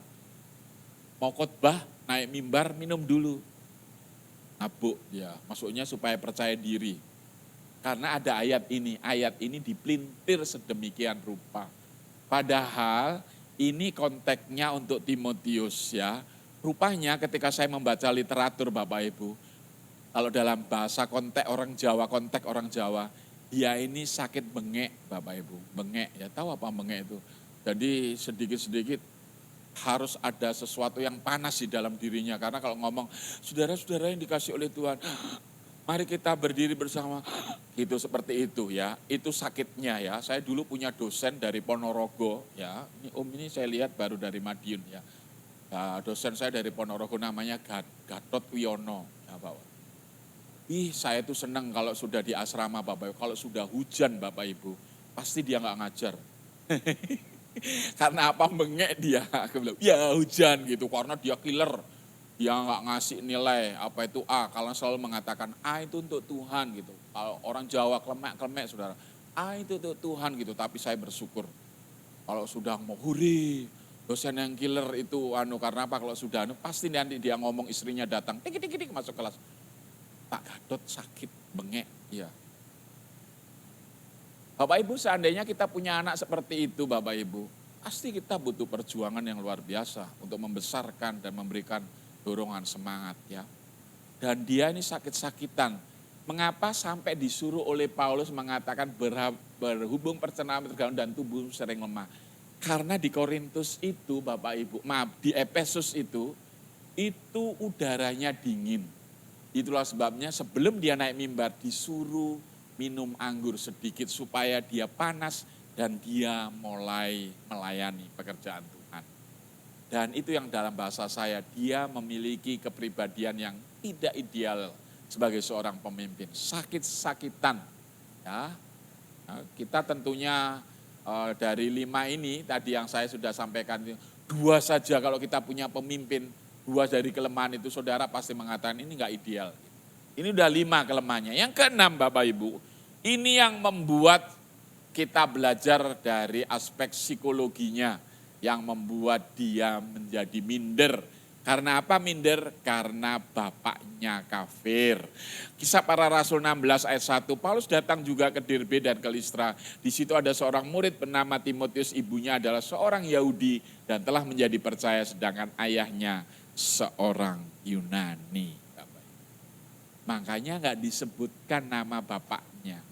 Mau khotbah, naik mimbar, minum dulu. Mabuk ya, maksudnya supaya percaya diri. Karena ada ayat ini dipelintir sedemikian rupa. Padahal ini konteksnya untuk Timotius ya. Rupanya ketika saya membaca literatur Bapak Ibu, kalau dalam bahasa konteks orang Jawa, dia ini sakit bengek Bapak Ibu. Bengek, ya tahu apa bengek itu? Jadi sedikit-sedikit harus ada sesuatu yang panas di dalam dirinya. Karena kalau ngomong, saudara-saudara yang dikasih oleh Tuhan, mari kita berdiri bersama, gitu seperti itu ya. Itu sakitnya ya. Saya dulu punya dosen dari Ponorogo ya. Ini saya lihat baru dari Madiun ya. Nah, dosen saya dari Ponorogo namanya Gatot Wiono. Ya, Bapak. Saya itu senang kalau sudah di asrama Bapak Ibu. Kalau sudah hujan Bapak Ibu, pasti dia nggak ngajar. Karena apa? Bengek dia. Aku bilang, ya hujan gitu. Karena dia killer. Dia nggak ngasih nilai apa itu A. Kalau selalu mengatakan A itu untuk Tuhan gitu. Kalau orang Jawa klemek saudara. A itu untuk Tuhan gitu. Tapi saya bersyukur. Kalau sudah mau huri, dosen yang killer itu karena apa? Kalau sudah pasti nanti dia ngomong, istrinya datang, tik masuk kelas. Pak Gatot sakit, bengek, ya. Bapak Ibu, seandainya kita punya anak seperti itu Bapak Ibu, pasti kita butuh perjuangan yang luar biasa untuk membesarkan dan memberikan dorongan semangat ya. Dan dia ini sakit-sakitan. Mengapa sampai disuruh oleh Paulus mengatakan berhubung pencernaan terganggu dan tubuh sering lemah. Karena di Korintus itu Bapak Ibu, di Efesus itu udaranya dingin. Itulah sebabnya sebelum dia naik mimbar disuruh minum anggur sedikit supaya dia panas dan dia mulai melayani pekerjaan Tuhan. Dan itu yang dalam bahasa saya, dia memiliki kepribadian yang tidak ideal sebagai seorang pemimpin. Sakit-sakitan. Ya. Nah, kita tentunya dari 5 ini tadi yang saya sudah sampaikan, 2 saja kalau kita punya pemimpin, 2 dari kelemahan itu saudara pasti mengatakan ini enggak ideal. Ini udah 5 kelemahannya. Yang ke-6 Bapak Ibu, ini yang membuat kita belajar dari aspek psikologinya, yang membuat dia menjadi minder. Karena apa minder? Karena bapaknya kafir. Kisah Para Rasul 16 ayat 1, Paulus datang juga ke Derbe dan ke Listra. Di situ ada seorang murid bernama Timotius, ibunya adalah seorang Yahudi dan telah menjadi percaya, sedangkan ayahnya seorang Yunani. Makanya nggak disebutkan nama bapaknya.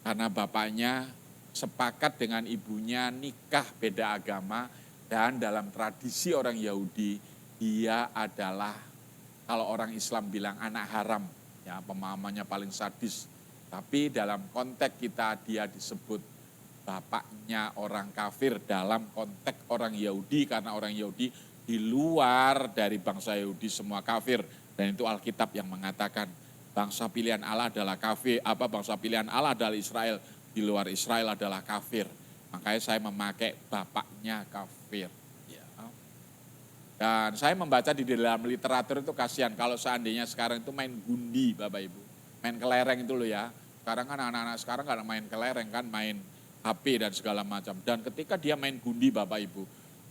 Karena bapaknya sepakat dengan ibunya nikah beda agama, dan dalam tradisi orang Yahudi, dia adalah, kalau orang Islam bilang anak haram, ya pemahamannya paling sadis. Tapi dalam konteks kita dia disebut bapaknya orang kafir dalam konteks orang Yahudi, karena orang Yahudi di luar dari bangsa Yahudi semua kafir. Dan itu Alkitab yang mengatakan bangsa pilihan Allah adalah kafir, bangsa pilihan Allah adalah Israel, di luar Israel adalah kafir. Makanya saya memakai bapaknya kafir. Ya. Dan saya membaca di dalam literatur itu kasihan kalau seandainya sekarang itu main gundi Bapak Ibu. Main kelereng itu loh ya. Sekarang kan anak-anak sekarang gak main kelereng kan, main HP dan segala macam. Dan ketika dia main gundi Bapak Ibu,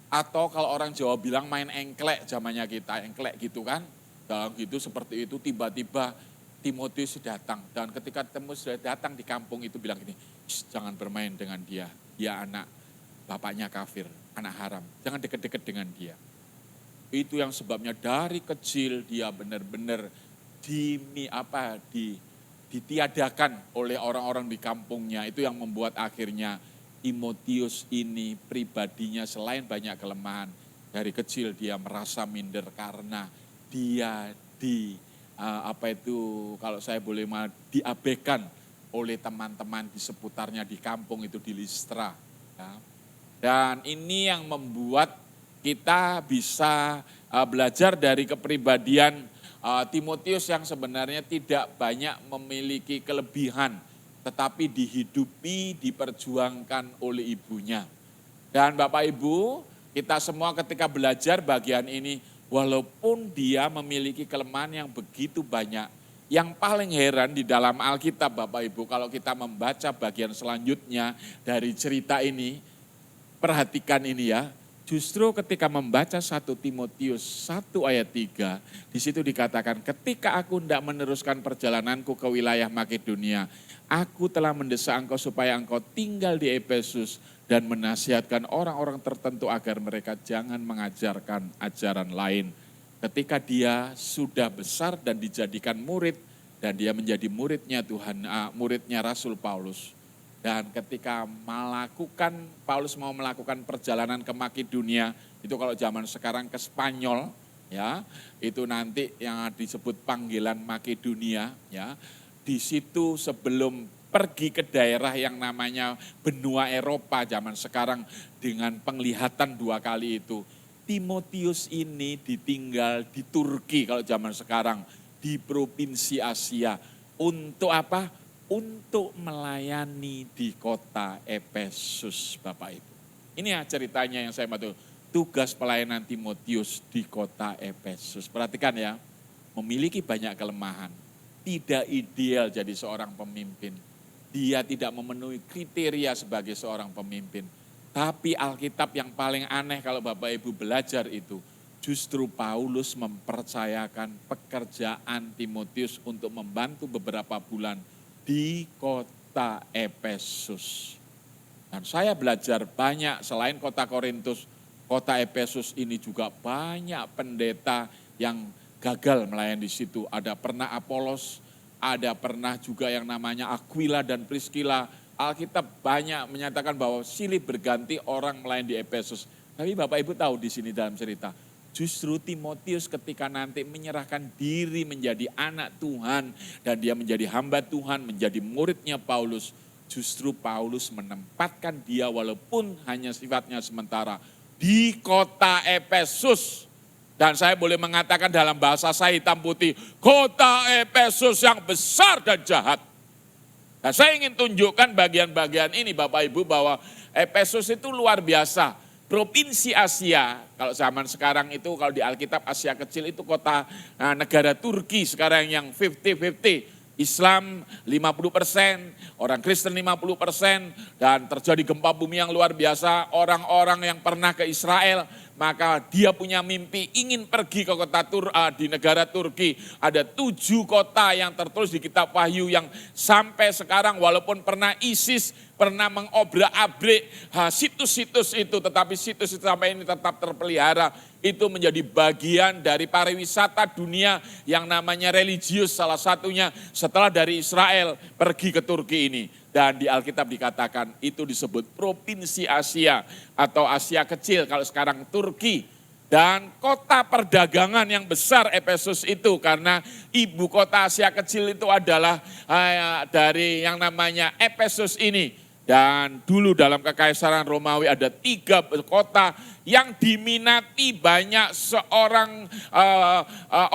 atau kalau orang Jawa bilang main engklek zamannya kita, engklek gitu kan. Dalam gitu seperti itu tiba-tiba Timotius datang. Dan ketika Timotius datang di kampung itu bilang gini, jangan bermain dengan dia. Dia anak bapaknya kafir, anak haram. Jangan deket-deket dengan dia. Itu yang sebabnya dari kecil dia benar-benar ditiadakan oleh orang-orang di kampungnya. Itu yang membuat akhirnya Timotius ini pribadinya selain banyak kelemahan, dari kecil dia merasa minder karena dia kalau saya boleh diabaikan oleh teman-teman di seputarnya di kampung itu di Listra. Ya. Dan ini yang membuat kita bisa belajar dari kepribadian Timotius yang sebenarnya tidak banyak memiliki kelebihan, tetapi dihidupi, diperjuangkan oleh ibunya. Dan Bapak Ibu, kita semua ketika belajar bagian ini, walaupun dia memiliki kelemahan yang begitu banyak, yang paling heran di dalam Alkitab Bapak Ibu, kalau kita membaca bagian selanjutnya dari cerita ini, perhatikan ini ya, justru ketika membaca 1 Timotius 1 ayat 3, di situ dikatakan, ketika aku hendak meneruskan perjalananku ke wilayah Makedonia, aku telah mendesak engkau supaya engkau tinggal di Efesus dan menasihatkan orang-orang tertentu agar mereka jangan mengajarkan ajaran lain. Ketika dia sudah besar dan dijadikan murid, dan dia menjadi muridnya muridnya Rasul Paulus. Dan ketika Paulus mau melakukan perjalanan ke Makedonia, itu kalau zaman sekarang ke Spanyol, ya, itu nanti yang disebut panggilan Makedonia, ya. Di situ sebelum pergi ke daerah yang namanya benua Eropa zaman sekarang dengan penglihatan 2 kali itu, Timotius ini ditinggal di Turki kalau zaman sekarang, di provinsi Asia. Untuk apa? Untuk melayani di kota Efesus, Bapak Ibu. Ini ya ceritanya yang saya mau tugas pelayanan Timotius di kota Efesus. Perhatikan ya, memiliki banyak kelemahan, tidak ideal jadi seorang pemimpin. Dia tidak memenuhi kriteria sebagai seorang pemimpin. Tapi Alkitab yang paling aneh kalau Bapak Ibu belajar itu, justru Paulus mempercayakan pekerjaan Timotius untuk membantu beberapa bulan di kota Efesus. Dan saya belajar banyak selain kota Korintus, kota Efesus ini juga banyak pendeta yang gagal melayani di situ. Ada pernah Apolos, ada pernah juga yang namanya Aquila dan Priscilla. Alkitab banyak menyatakan bahwa silih berganti orang melayani di Efesus. Tapi Bapak Ibu tahu di sini dalam cerita, justru Timotius ketika nanti menyerahkan diri menjadi anak Tuhan dan dia menjadi hamba Tuhan, menjadi muridnya Paulus, justru Paulus menempatkan dia walaupun hanya sifatnya sementara di kota Efesus. Dan saya boleh mengatakan dalam bahasa saya hitam putih, kota Efesus yang besar dan jahat. Nah, saya ingin tunjukkan bagian-bagian ini Bapak Ibu bahwa Efesus itu luar biasa. Provinsi Asia, kalau zaman sekarang itu kalau di Alkitab Asia kecil itu kota negara Turki sekarang yang 50-50. Islam 50%, orang Kristen 50%, dan terjadi gempa bumi yang luar biasa. Orang-orang yang pernah ke Israel, maka dia punya mimpi ingin pergi ke kota di negara Turki. Ada 7 kota yang tertulis di kitab Wahyu yang sampai sekarang walaupun pernah ISIS pernah mengobrak-abrik situs-situs itu, tetapi situs itu sampai ini tetap terpelihara. Itu menjadi bagian dari pariwisata dunia yang namanya religius salah satunya setelah dari Israel pergi ke Turki ini. Dan di Alkitab dikatakan itu disebut provinsi Asia atau Asia kecil kalau sekarang Turki. Dan kota perdagangan yang besar Efesus itu karena ibu kota Asia kecil itu adalah dari yang namanya Efesus ini. Dan dulu dalam Kekaisaran Romawi ada 3 kota yang diminati banyak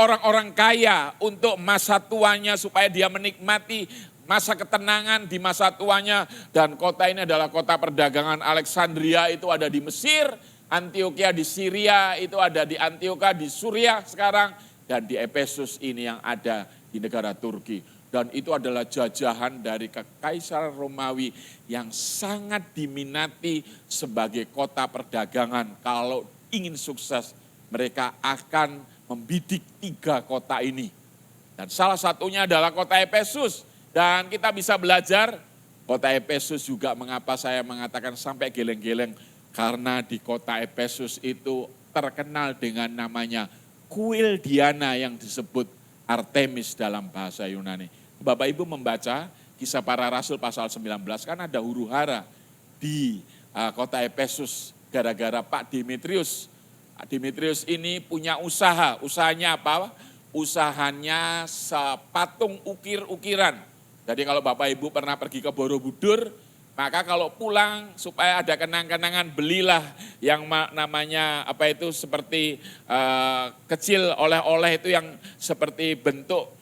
orang-orang kaya untuk masa tuanya supaya dia menikmati masa ketenangan di masa tuanya. Dan kota ini adalah kota perdagangan. Alexandria itu ada di Mesir, Antioquia di Syria, itu ada di Antioquia di Suriah sekarang. Dan di Efesus ini yang ada di negara Turki. Dan itu adalah jajahan dari Kekaisaran Romawi yang sangat diminati sebagai kota perdagangan. Kalau ingin sukses, mereka akan membidik 3 kota ini. Dan salah satunya adalah kota Efesus. Dan kita bisa belajar kota Efesus juga, mengapa saya mengatakan sampai geleng-geleng. Karena di kota Efesus itu terkenal dengan namanya kuil Diana yang disebut Artemis dalam bahasa Yunani. Bapak Ibu membaca Kisah Para Rasul pasal 19, kan ada huru-hara di kota Efesus gara-gara Pak Demetrius. Pak Demetrius ini punya usaha, usahanya apa? Usahanya patung ukir-ukiran. Jadi kalau Bapak Ibu pernah pergi ke Borobudur, maka kalau pulang supaya ada kenang-kenangan, belilah yang namanya apa itu seperti kecil oleh-oleh itu yang seperti bentuk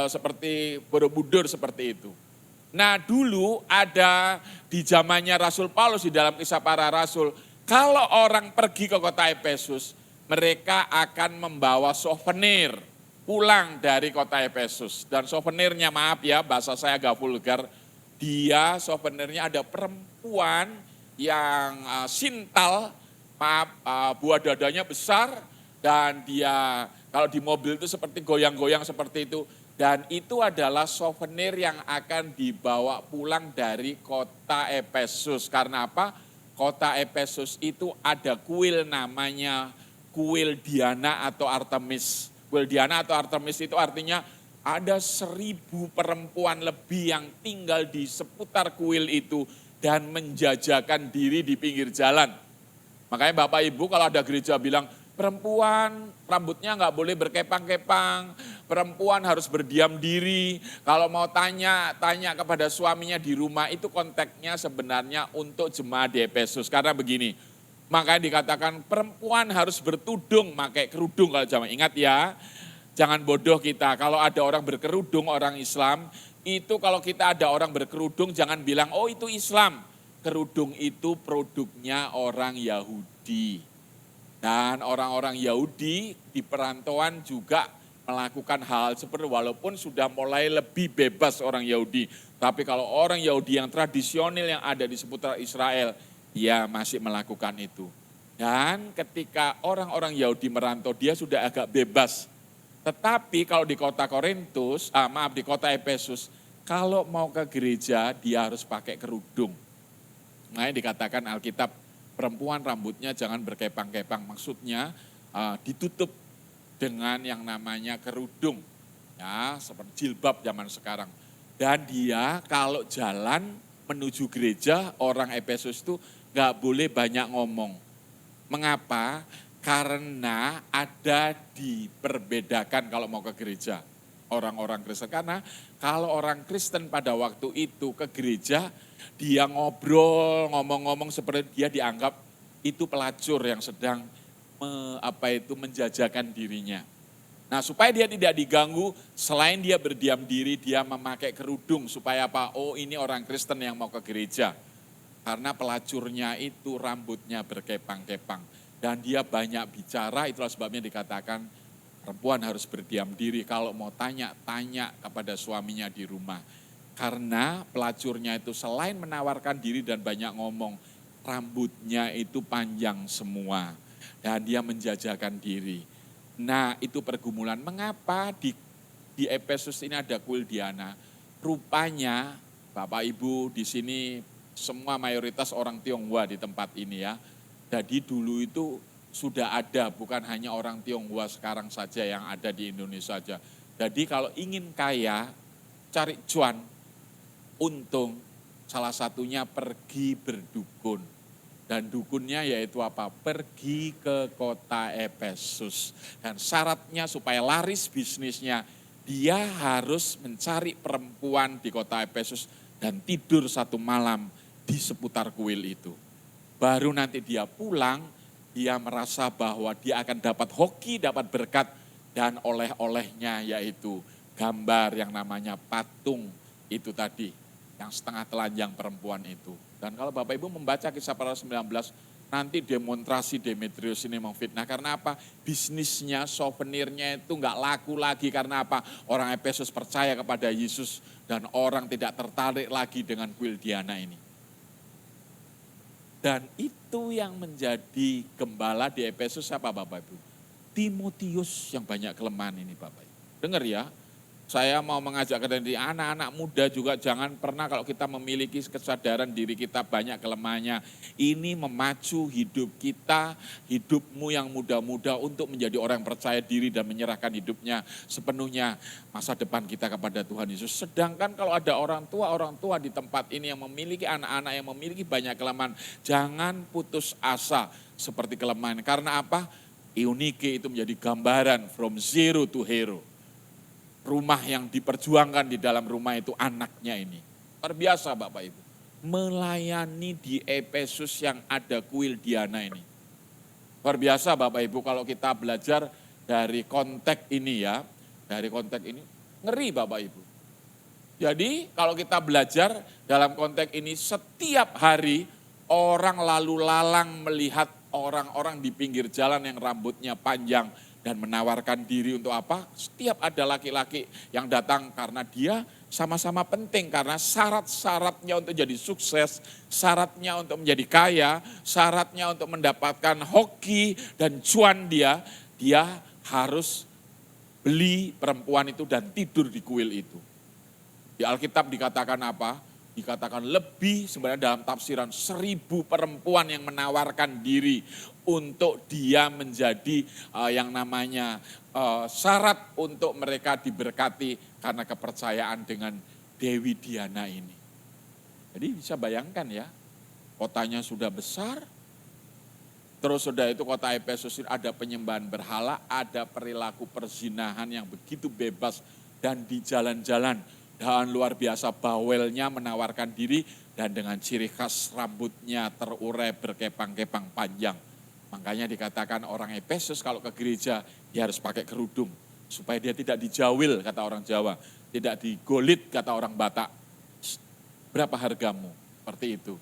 seperti Borobudur seperti itu. Nah dulu ada di zamannya Rasul Paulus di dalam Kisah Para Rasul, kalau orang pergi ke kota Efesus, mereka akan membawa souvenir pulang dari kota Efesus. Dan souvenirnya, maaf ya bahasa saya agak vulgar, dia souvenirnya ada perempuan yang sintal, maaf buah dadanya besar, dan dia kalau di mobil itu seperti goyang-goyang seperti itu. Dan itu adalah souvenir yang akan dibawa pulang dari kota Efesus. Karena apa? Kota Efesus itu ada kuil namanya kuil Diana atau Artemis. Kuil Diana atau Artemis itu artinya ada 1.000 perempuan lebih yang tinggal di seputar kuil itu dan menjajakan diri di pinggir jalan. Makanya Bapak Ibu kalau ada gereja bilang, perempuan rambutnya nggak boleh berkepang-kepang, perempuan harus berdiam diri. Kalau mau tanya kepada suaminya di rumah, itu konteksnya sebenarnya untuk jemaat di Efesus. Karena begini, makanya dikatakan perempuan harus bertudung, pakai kerudung kalau zaman. Ingat ya, jangan bodoh kita. Kalau ada orang berkerudung, orang Islam, itu kalau kita ada orang berkerudung, jangan bilang, oh itu Islam. Kerudung itu produknya orang Yahudi. Dan orang-orang Yahudi di perantauan juga melakukan hal seperti, walaupun sudah mulai lebih bebas orang Yahudi. Tapi kalau orang Yahudi yang tradisional yang ada di seputar Israel, dia masih melakukan itu. Dan ketika orang-orang Yahudi merantau, dia sudah agak bebas. Tetapi kalau di kota di kota Efesus, kalau mau ke gereja dia harus pakai kerudung. Nah, dikatakan Alkitab, perempuan rambutnya jangan berkepang-kepang, maksudnya ditutup dengan yang namanya kerudung, ya seperti jilbab zaman sekarang. Dan dia kalau jalan menuju gereja, orang Efesus itu nggak boleh banyak ngomong. Mengapa? Karena ada diperbedakan kalau mau ke gereja orang-orang Kristen. Karena kalau orang Kristen pada waktu itu ke gereja, dia ngobrol, ngomong-ngomong seperti dia dianggap itu pelacur yang sedang menjajakan dirinya. Nah supaya dia tidak diganggu, selain dia berdiam diri, dia memakai kerudung supaya apa? Oh ini orang Kristen yang mau ke gereja. Karena pelacurnya itu rambutnya berkepang-kepang. Dan dia banyak bicara, itulah sebabnya dikatakan perempuan harus berdiam diri. Kalau mau tanya kepada suaminya di rumah. Karena pelacurnya itu selain menawarkan diri dan banyak ngomong, rambutnya itu panjang semua. Dan dia menjajakan diri. Nah itu pergumulan. Mengapa di Efesus ini ada kuil Diana? Rupanya Bapak Ibu di sini semua mayoritas orang Tionghoa di tempat ini ya. Jadi dulu itu sudah ada, bukan hanya orang Tionghoa sekarang saja yang ada di Indonesia saja. Jadi kalau ingin kaya, cari cuan, untung, salah satunya pergi berdukun. Dan dukunnya yaitu apa? Pergi ke kota Efesus. Dan syaratnya supaya laris bisnisnya, dia harus mencari perempuan di kota Efesus dan tidur 1 malam di seputar kuil itu. Baru nanti dia pulang, dia merasa bahwa dia akan dapat hoki, dapat berkat, dan oleh-olehnya yaitu gambar yang namanya patung itu tadi, yang setengah telanjang perempuan itu. Dan kalau Bapak Ibu membaca Kisah Para 19, nanti demonstrasi Demetrius ini memfitnah. Karena apa? Bisnisnya, souvenirnya itu nggak laku lagi. Karena apa? Orang Efesus percaya kepada Yesus dan orang tidak tertarik lagi dengan kuil Diana ini. Dan itu yang menjadi gembala di Efesus siapa Bapak Ibu? Timotius yang banyak kelemahan ini Bapak Ibu. Dengar ya, saya mau mengajak dari anak-anak muda juga jangan pernah kalau kita memiliki kesadaran diri kita banyak kelemahannya. Ini memacu hidup kita, hidupmu yang muda-muda untuk menjadi orang yang percaya diri dan menyerahkan hidupnya sepenuhnya masa depan kita kepada Tuhan Yesus. Sedangkan kalau ada orang tua di tempat ini yang memiliki anak-anak yang memiliki banyak kelemahan, jangan putus asa seperti kelemahan. Karena apa? Eunike itu menjadi gambaran from zero to hero. Rumah yang diperjuangkan di dalam rumah itu anaknya ini. Luar biasa Bapak Ibu. Melayani di Efesus yang ada kuil Diana ini. Luar biasa Bapak Ibu kalau kita belajar dari konteks ini ya. Dari konteks ini ngeri Bapak Ibu. Jadi kalau kita belajar dalam konteks ini setiap hari orang lalu lalang melihat orang-orang di pinggir jalan yang rambutnya panjang. Dan menawarkan diri untuk apa? Setiap ada laki-laki yang datang karena dia sama-sama penting. Karena syarat-syaratnya untuk jadi sukses, syaratnya untuk menjadi kaya, syaratnya untuk mendapatkan hoki dan cuan dia harus beli perempuan itu dan tidur di kuil itu. Di Alkitab dikatakan apa? Dikatakan lebih sebenarnya dalam tafsiran 1000 perempuan yang menawarkan diri untuk dia menjadi yang namanya syarat untuk mereka diberkati karena kepercayaan dengan Dewi Diana ini. Jadi bisa bayangkan ya, kotanya sudah besar, terus sudah itu kota Efesus ada penyembahan berhala, ada perilaku perzinahan yang begitu bebas dan di jalan-jalan. Dan luar biasa bawelnya menawarkan diri dan dengan ciri khas rambutnya terurai berkepang-kepang panjang. Makanya dikatakan orang Efesus kalau ke gereja dia harus pakai kerudung. Supaya dia tidak dijawil kata orang Jawa. Tidak digolit kata orang Batak. Berapa hargamu? Seperti itu.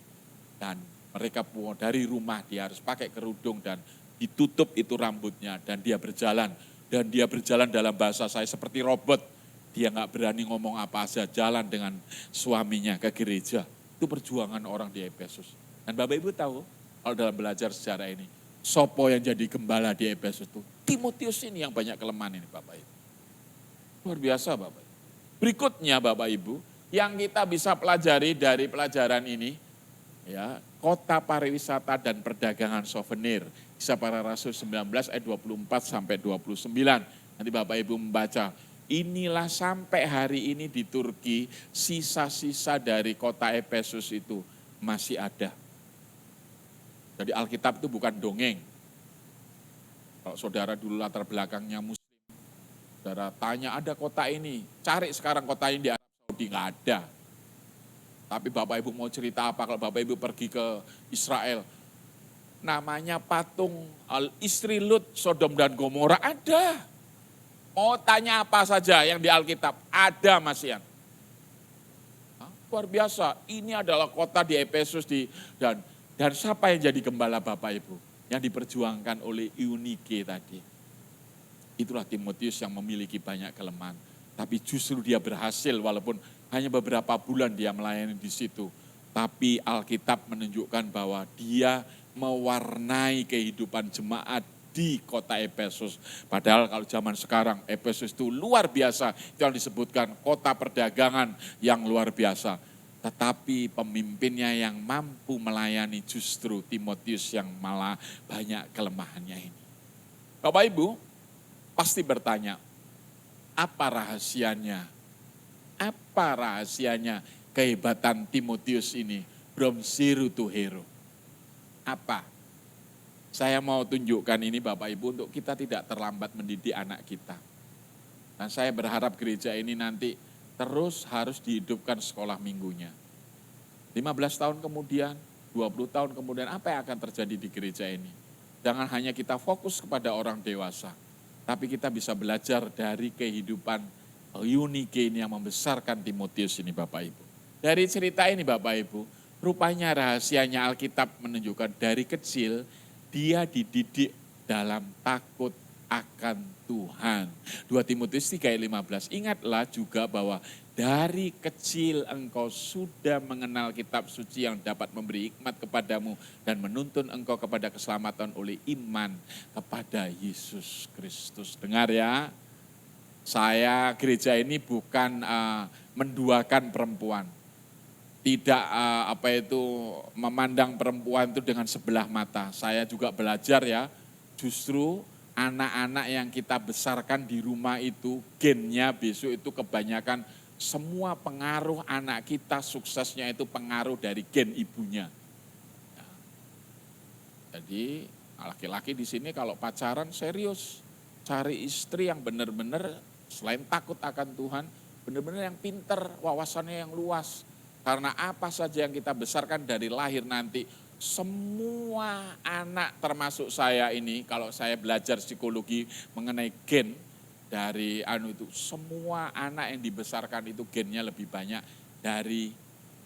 Dan mereka dari rumah dia harus pakai kerudung dan ditutup itu rambutnya. Dan dia berjalan. Dan dia berjalan dalam bahasa saya seperti robot. Dia nggak berani ngomong apa saja, jalan dengan suaminya ke gereja. Itu perjuangan orang di Efesus. Dan Bapak Ibu tahu, kalau dalam belajar sejarah ini, sopo yang jadi gembala di Efesus itu, Timotius ini yang banyak kelemahan ini Bapak Ibu. Luar biasa Bapak Ibu. Berikutnya Bapak Ibu, yang kita bisa pelajari dari pelajaran ini, ya kota pariwisata dan perdagangan souvenir. Kisah Para Rasul 19 ayat 24 sampai 29. Nanti Bapak Ibu membaca. Inilah sampai hari ini di Turki sisa-sisa dari kota Efesus itu masih ada. Jadi Alkitab itu bukan dongeng. Kalau saudara dulu latar belakangnya Muslim, saudara tanya ada kota ini, cari sekarang kota ini di Arab Saudi, nggak ada. Tapi Bapak Ibu mau cerita apa kalau Bapak Ibu pergi ke Israel, namanya patung istri Lut, Sodom dan Gomora ada. Mau tanya apa saja yang di Alkitab, ada Mas Ian. Luar biasa, ini adalah kota di Efesus dan siapa yang jadi gembala Bapak Ibu? Yang diperjuangkan oleh Eunike tadi. Itulah Timotius yang memiliki banyak kelemahan. Tapi justru dia berhasil walaupun hanya beberapa bulan dia melayani di situ. Tapi Alkitab menunjukkan bahwa dia mewarnai kehidupan jemaat di kota Efesus. Padahal kalau zaman sekarang Efesus itu luar biasa. Itu yang disebutkan kota perdagangan yang luar biasa. Tetapi pemimpinnya yang mampu melayani justru Timotius yang malah banyak kelemahannya ini. Bapak Ibu pasti bertanya, apa rahasianya? Apa rahasianya kehebatan Timotius ini? From zero to hero. Apa? Saya mau tunjukkan ini Bapak Ibu untuk kita tidak terlambat mendidik anak kita. Dan saya berharap gereja ini nanti terus harus dihidupkan sekolah minggunya. 15 tahun kemudian, 20 tahun kemudian, apa yang akan terjadi di gereja ini? Jangan hanya kita fokus kepada orang dewasa, tapi kita bisa belajar dari kehidupan Eunike ini yang membesarkan Timotius ini Bapak Ibu. Dari cerita ini Bapak Ibu, rupanya rahasianya Alkitab menunjukkan dari kecil dia dididik dalam takut akan Tuhan. 2 Timotius 3 ayat 15, ingatlah juga bahwa dari kecil engkau sudah mengenal kitab suci yang dapat memberi hikmat kepadamu dan menuntun engkau kepada keselamatan oleh iman kepada Yesus Kristus. Dengar ya, saya gereja ini bukan menduakan perempuan. Tidak memandang perempuan itu dengan sebelah mata. Saya juga belajar ya, justru anak-anak yang kita besarkan di rumah itu gennya besok itu kebanyakan semua pengaruh anak kita suksesnya itu pengaruh dari gen ibunya. Jadi laki-laki di sini kalau pacaran serius, cari istri yang benar-benar selain takut akan Tuhan, benar-benar yang pinter, wawasannya yang luas. Karena apa saja yang kita besarkan dari lahir nanti, semua anak termasuk saya ini, kalau saya belajar psikologi mengenai gen, dari itu semua anak yang dibesarkan itu gennya lebih banyak dari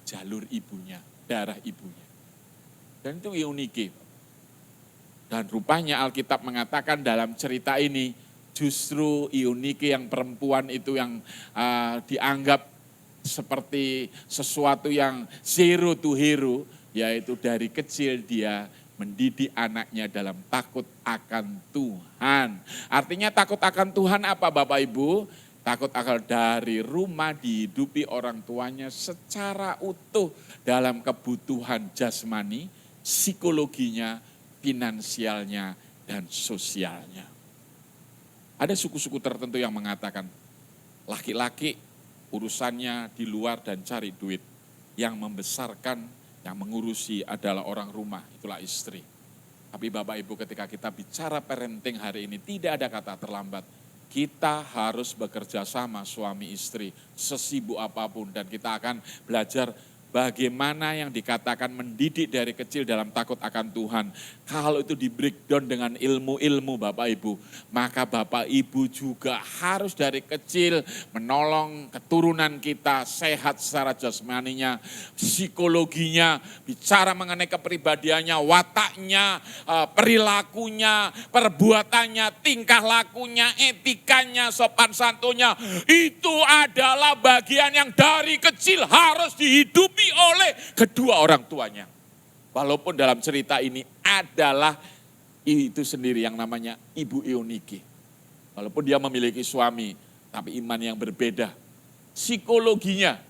jalur ibunya, darah ibunya. Dan itu Eunike. Dan rupanya Alkitab mengatakan dalam cerita ini justru Eunike yang perempuan itu yang dianggap seperti sesuatu yang zero to hero, yaitu dari kecil dia mendidik anaknya dalam takut akan Tuhan. Artinya takut akan Tuhan apa Bapak Ibu? Takut akan dari rumah dihidupi orang tuanya secara utuh dalam kebutuhan jasmani, psikologinya, finansialnya, dan sosialnya. Ada suku-suku tertentu yang mengatakan laki-laki urusannya di luar dan cari duit. Yang membesarkan, yang mengurusi adalah orang rumah, itulah istri. Tapi Bapak Ibu ketika kita bicara parenting hari ini tidak ada kata terlambat. Kita harus bekerja sama suami istri sesibuk apapun dan kita akan belajar bagaimana yang dikatakan mendidik dari kecil dalam takut akan Tuhan. Kalau itu di breakdown dengan ilmu-ilmu Bapak Ibu, maka Bapak Ibu juga harus dari kecil menolong keturunan kita sehat secara jasmaninya, psikologinya, bicara mengenai kepribadiannya, wataknya, perilakunya, perbuatannya, tingkah lakunya, etikanya, sopan santunnya. Itu adalah bagian yang dari kecil harus dihidupi oleh kedua orang tuanya. Walaupun dalam cerita ini adalah itu sendiri yang namanya Ibu Eunike. Walaupun dia memiliki suami, tapi iman yang berbeda. Psikologinya,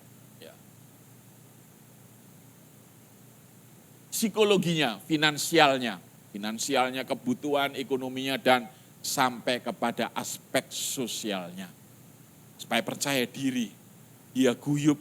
finansialnya, kebutuhan ekonominya, dan sampai kepada aspek sosialnya. Supaya percaya diri, dia guyup,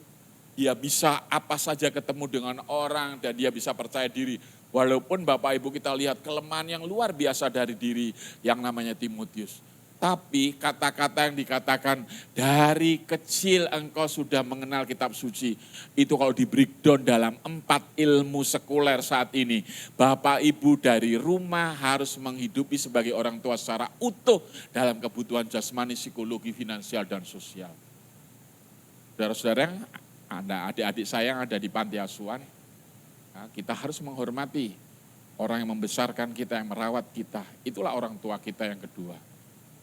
dia bisa apa saja ketemu dengan orang dan dia bisa percaya diri. Walaupun Bapak Ibu kita lihat kelemahan yang luar biasa dari diri yang namanya Timotius. Tapi kata-kata yang dikatakan dari kecil engkau sudah mengenal kitab suci. Itu kalau di breakdown dalam 4 ilmu sekuler saat ini. Bapak Ibu dari rumah harus menghidupi sebagai orang tua secara utuh dalam kebutuhan jasmani, psikologi, finansial, dan sosial. Saudara-saudara, ada adik-adik saya yang ada di panti asuhan, kita harus menghormati orang yang membesarkan kita, yang merawat kita. Itulah orang tua kita yang kedua.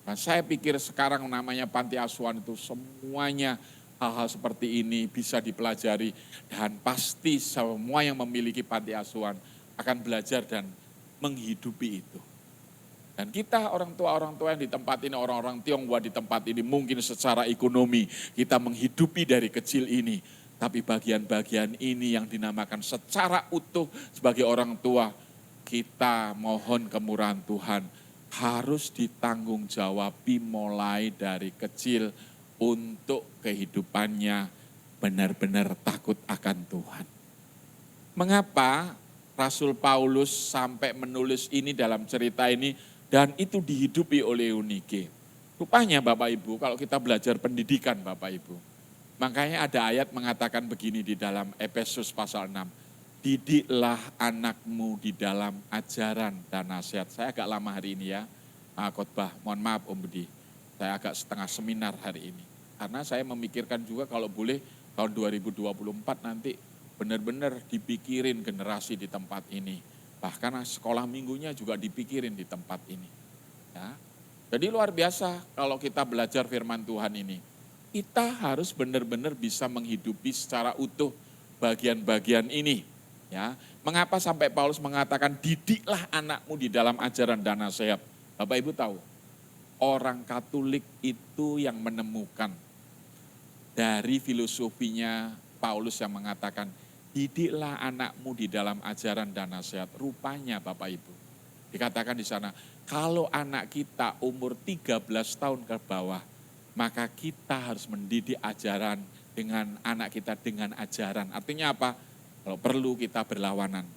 Nah, saya pikir sekarang namanya panti asuhan itu semuanya hal-hal seperti ini bisa dipelajari. Dan pasti semua yang memiliki panti asuhan akan belajar dan menghidupi itu. Dan kita orang tua yang di tempat ini, orang-orang Tionghoa di tempat ini mungkin secara ekonomi kita menghidupi dari kecil ini. Tapi bagian-bagian ini yang dinamakan secara utuh sebagai orang tua, kita mohon kemurahan Tuhan harus ditanggung-jawabi mulai dari kecil untuk kehidupannya benar-benar takut akan Tuhan. Mengapa Rasul Paulus sampai menulis ini dalam cerita ini dan itu dihidupi oleh Eunike? Rupanya Bapak Ibu, kalau kita belajar pendidikan Bapak Ibu, Makanya ada ayat mengatakan begini di dalam Efesus pasal 6. Didiklah anakmu di dalam ajaran dan nasihat. Saya agak lama hari ini ya, khotbah. Mohon maaf Om Budi, saya agak setengah seminar hari ini. Karena saya memikirkan juga kalau boleh tahun 2024 nanti benar-benar dipikirin generasi di tempat ini. Bahkan sekolah minggunya juga dipikirin di tempat ini. Ya. Jadi luar biasa kalau kita belajar firman Tuhan ini. Kita harus benar-benar bisa menghidupi secara utuh bagian-bagian ini. Ya, mengapa sampai Paulus mengatakan didiklah anakmu di dalam ajaran dan nasihat. Bapak Ibu tahu, orang Katolik itu yang menemukan dari filosofinya Paulus yang mengatakan didiklah anakmu di dalam ajaran dan nasihat. Rupanya Bapak Ibu, dikatakan di sana, kalau anak kita umur 13 tahun ke bawah, maka kita harus mendidik ajaran dengan anak kita dengan ajaran. Artinya apa? Kalau perlu kita berlawanan,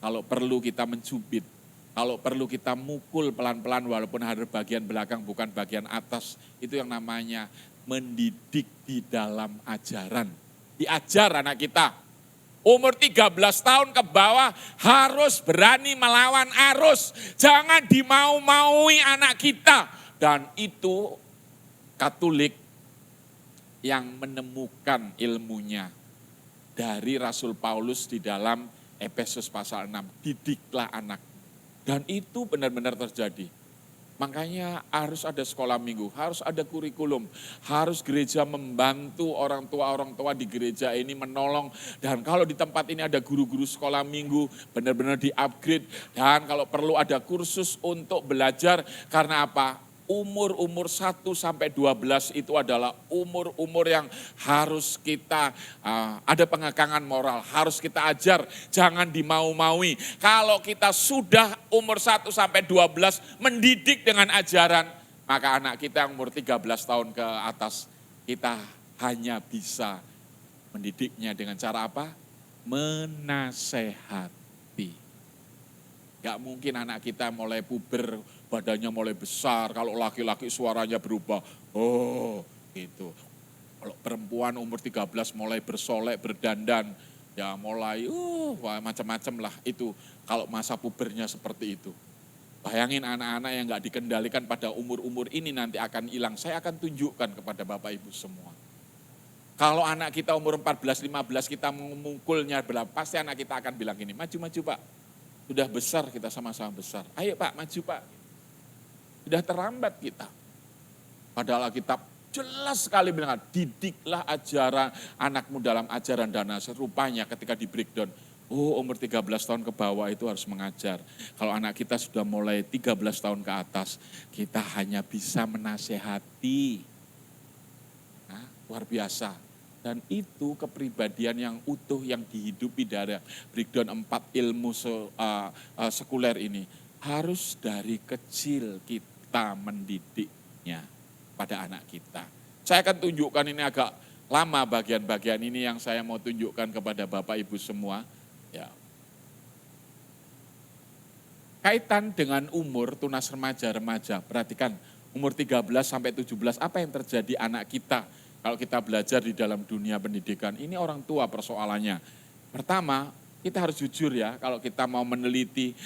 kalau perlu kita mencubit, kalau perlu kita mukul pelan-pelan walaupun harus bagian belakang bukan bagian atas. Itu yang namanya mendidik di dalam ajaran. Diajar anak kita. Umur 13 tahun ke bawah harus berani melawan arus. Jangan dimau-maui anak kita. Dan itu Katolik yang menemukan ilmunya dari Rasul Paulus di dalam Efesus pasal 6. Didiklah anak. Dan itu benar-benar terjadi. Makanya harus ada sekolah minggu, harus ada kurikulum, harus gereja membantu orang tua di gereja ini menolong. Dan kalau di tempat ini ada guru-guru sekolah minggu, benar-benar di-upgrade. Dan kalau perlu ada kursus untuk belajar, karena apa? Umur 1 sampai 12 itu adalah umur yang harus kita ada pengekangan moral, harus kita ajar, jangan dimau-maui. Kalau kita sudah umur 1 sampai 12 mendidik dengan ajaran, maka anak kita yang umur 13 tahun ke atas, kita hanya bisa mendidiknya dengan cara apa? Menasehati. Gak mungkin anak kita mulai puber, badannya mulai besar. Kalau laki-laki suaranya berubah. Oh gitu. Kalau perempuan umur 13 mulai bersolek, berdandan. Ya mulai macam-macam lah itu. Kalau masa pubernya seperti itu. Bayangin anak-anak yang gak dikendalikan pada umur-umur ini nanti akan hilang. Saya akan tunjukkan kepada Bapak Ibu semua. Kalau anak kita umur 14-15 kita memukulnya, pasti anak kita akan bilang gini, maju-maju Pak. Sudah besar kita sama-sama besar. Ayo Pak, maju Pak. Sudah terlambat kita. Padahal Alkitab jelas sekali bilang, didiklah ajaran anakmu dalam ajaran dan nasihat. Rupanya ketika di breakdown, umur 13 tahun ke bawah itu harus mengajar. Kalau anak kita sudah mulai 13 tahun ke atas, kita hanya bisa menasehati. Nah, luar biasa. Dan itu kepribadian yang utuh yang dihidupi dari breakdown 4 ilmu sekuler ini. Harus dari kecil kita mendidiknya pada anak kita. Saya akan tunjukkan ini agak lama bagian-bagian ini yang saya mau tunjukkan kepada Bapak Ibu semua. Ya. Kaitan dengan umur tunas remaja-remaja. Perhatikan umur 13 sampai 17 apa yang terjadi anak kita. Kalau kita belajar di dalam dunia pendidikan, ini orang tua persoalannya. Pertama, kita harus jujur ya, kalau kita mau meneliti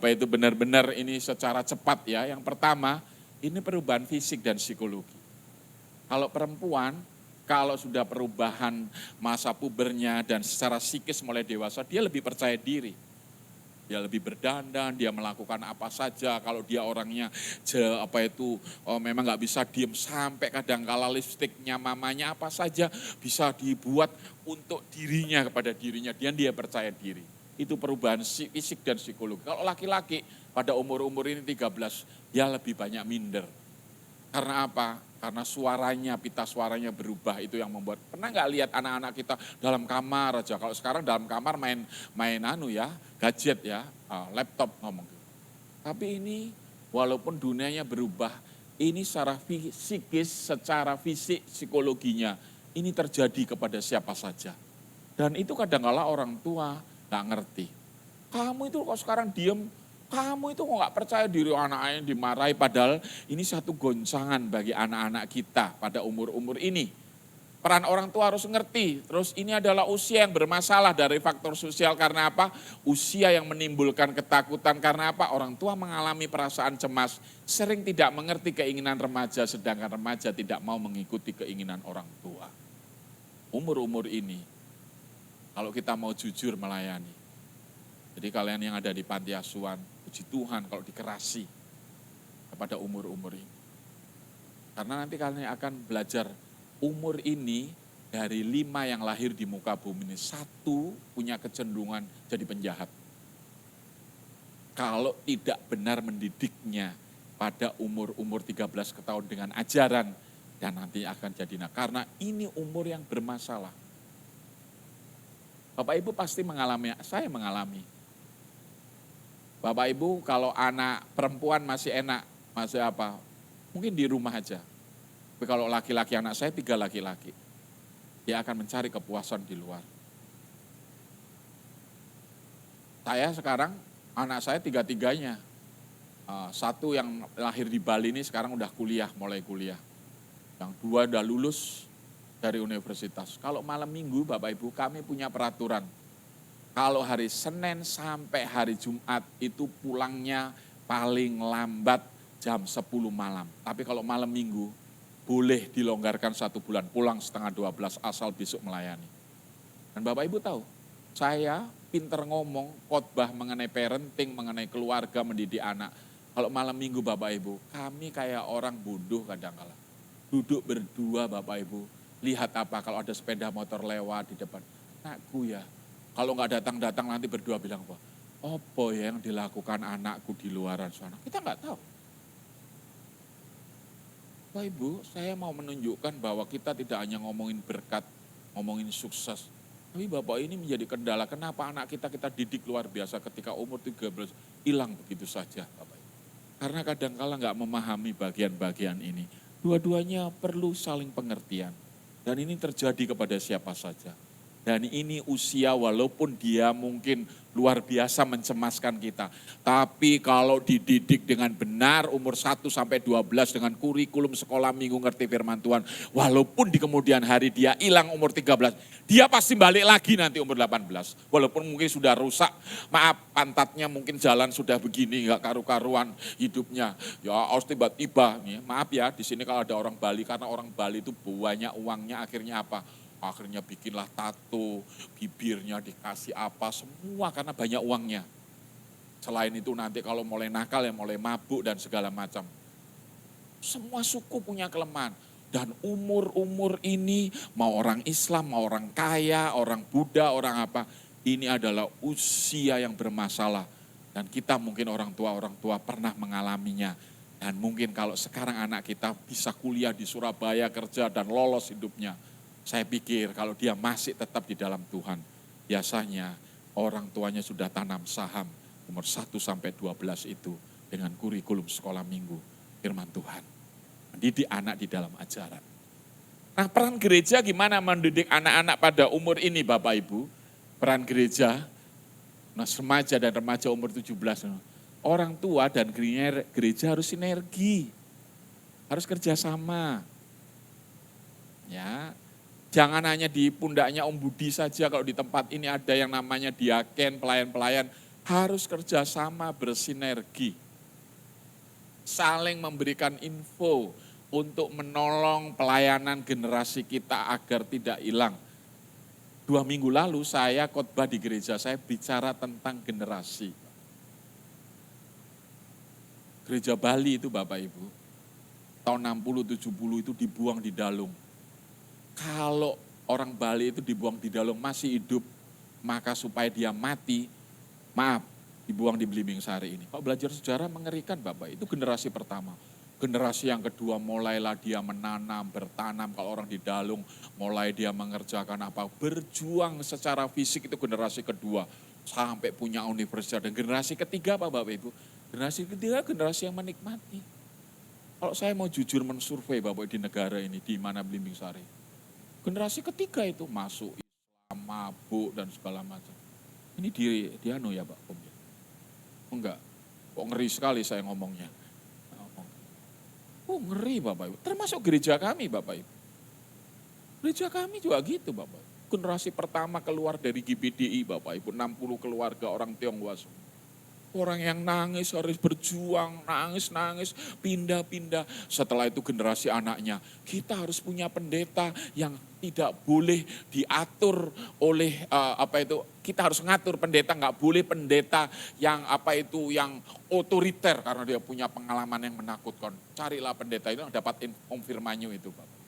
itu benar-benar ini secara cepat ya. Yang pertama, ini perubahan fisik dan psikologi. Kalau perempuan, kalau sudah perubahan masa pubernya dan secara psikis mulai dewasa, dia lebih percaya diri. Dia lebih berdandan, dia melakukan apa saja. Kalau dia orangnya memang gak bisa diem sampai kadang-kala lipstiknya mamanya apa saja bisa dibuat untuk dirinya kepada dirinya. Dia percaya diri. Itu perubahan fisik dan psikologi. Kalau laki-laki pada umur-umur ini 13, dia lebih banyak minder. Karena apa? Karena pita suaranya berubah, itu yang membuat. Pernah nggak lihat anak-anak kita dalam kamar aja? Kalau sekarang dalam kamar main gadget ya, laptop ngomong. Tapi ini walaupun dunianya berubah, ini secara fisik, psikologinya, ini terjadi kepada siapa saja. Dan itu kadang-kala orang tua nggak ngerti. Kamu itu kok sekarang diem, kamu itu kok gak percaya diri, anak-anaknya dimarahi. Padahal ini satu goncangan bagi anak-anak kita pada umur-umur ini. Peran orang tua harus ngerti. Terus ini adalah usia yang bermasalah dari faktor sosial karena apa? Usia yang menimbulkan ketakutan karena apa? Orang tua mengalami perasaan cemas, sering tidak mengerti keinginan remaja sedangkan remaja tidak mau mengikuti keinginan orang tua. Umur-umur ini kalau kita mau jujur melayani. Jadi kalian yang ada di panti asuhan, puji Tuhan kalau dikerasi kepada umur-umur ini. Karena nanti kalian akan belajar umur ini dari 5 yang lahir di muka bumi ini, 1 punya kecenderungan jadi penjahat. Kalau tidak benar mendidiknya pada umur-umur 13 tahun dengan ajaran dan nanti akan jadi karena ini umur yang bermasalah. Bapak Ibu pasti mengalami, saya mengalami. Bapak Ibu kalau anak perempuan masih enak, masih apa, mungkin di rumah aja. Tapi kalau laki-laki, anak saya 3 laki-laki, dia akan mencari kepuasan di luar. Saya sekarang, anak saya 3-3-nya. 1 yang lahir di Bali ini sekarang udah kuliah, mulai kuliah. Yang 2 udah lulus dari universitas. Kalau malam minggu Bapak Ibu kami punya peraturan. Kalau hari Senin sampai hari Jumat itu pulangnya paling lambat jam 10 malam. Tapi kalau malam minggu boleh dilonggarkan 1 bulan, pulang setengah 12 asal besok melayani. Dan Bapak Ibu tahu, saya pinter ngomong, khotbah mengenai parenting, mengenai keluarga, mendidik anak. Kalau malam minggu Bapak Ibu, kami kayak orang bodoh kadang-kala. Duduk berdua Bapak Ibu, lihat apa kalau ada sepeda motor lewat di depan. Anakku ya, kalau nggak datang-datang nanti berdua bilang, apa ya yang dilakukan anakku di luaran sana. Kita nggak tahu. Bapak Ibu, saya mau menunjukkan bahwa kita tidak hanya ngomongin berkat, ngomongin sukses. Tapi Bapak ini menjadi kendala, kenapa anak kita didik luar biasa ketika umur 13 hilang begitu saja Bapak Ibu. Karena kadang-kala nggak memahami bagian-bagian ini. Dua-duanya perlu saling pengertian. Dan ini terjadi kepada siapa saja. Dan ini usia walaupun dia mungkin luar biasa mencemaskan kita. Tapi kalau dididik dengan benar umur 1 sampai 12 dengan kurikulum sekolah minggu ngerti firman Tuhan. Walaupun di kemudian hari dia hilang umur 13, dia pasti balik lagi nanti umur 18. Walaupun mungkin sudah rusak, maaf pantatnya mungkin jalan sudah begini, gak karu-karuan hidupnya. Ya harus tiba-tiba, maaf ya di sini kalau ada orang Bali, karena orang Bali itu banyak uangnya akhirnya apa? Akhirnya bikinlah tato, bibirnya dikasih apa, semua karena banyak uangnya. Selain itu nanti kalau mulai nakal ya mulai mabuk dan segala macam. Semua suku punya kelemahan. Dan umur-umur ini mau orang Islam, mau orang kaya, orang Buddha, orang apa. Ini adalah usia yang bermasalah. Dan kita mungkin orang tua pernah mengalaminya. Dan mungkin kalau sekarang anak kita bisa kuliah di Surabaya, kerja dan lolos hidupnya. Saya pikir kalau dia masih tetap di dalam Tuhan, biasanya orang tuanya sudah tanam saham umur 1 sampai 12 itu dengan kurikulum sekolah minggu firman Tuhan. Mendidik anak di dalam ajaran. Nah peran gereja gimana mendidik anak-anak pada umur ini Bapak Ibu? Peran gereja, remaja dan remaja umur 17. Orang tua dan gereja harus sinergi, harus kerjasama. Ya. Jangan hanya di pundaknya Om Budi saja, kalau di tempat ini ada yang namanya diaken, pelayan-pelayan, harus kerjasama bersinergi. Saling memberikan info untuk menolong pelayanan generasi kita agar tidak hilang. 2 minggu lalu saya khotbah di gereja, saya bicara tentang generasi. Gereja Bali itu Bapak Ibu, tahun 60-70 itu dibuang di Dalung. Kalau orang Bali itu dibuang di Dalung masih hidup, maka supaya dia mati, dibuang di Belimbing Sari ini. Kalau belajar sejarah mengerikan Bapak, itu generasi pertama. Generasi yang kedua mulailah dia menanam, bertanam, kalau orang di Dalung mulai dia mengerjakan apa, berjuang secara fisik itu generasi kedua. Sampai punya universitas. Dan generasi ketiga apa Bapak Ibu? Generasi ketiga generasi yang menikmati. Kalau saya mau jujur mensurvei Bapak di negara ini, di mana Belimbing Sari. Generasi ketiga itu masuk Islam, mabuk dan segala macam. Ini di anu ya Pak Om? Enggak, kok ngeri sekali saya ngomongnya. Oh ngeri Bapak Ibu, termasuk gereja kami Bapak Ibu. Gereja kami juga gitu Bapak. Generasi pertama keluar dari GBDI Bapak Ibu, 60 keluarga orang Tionghoa semua. Orang yang nangis harus berjuang, nangis, pindah-pindah. Setelah itu generasi anaknya, kita harus punya pendeta yang tidak boleh diatur oleh kita harus ngatur pendeta, nggak boleh pendeta yang yang otoriter karena dia punya pengalaman yang menakutkan. Carilah pendeta itu yang dapat firman itu Bapak.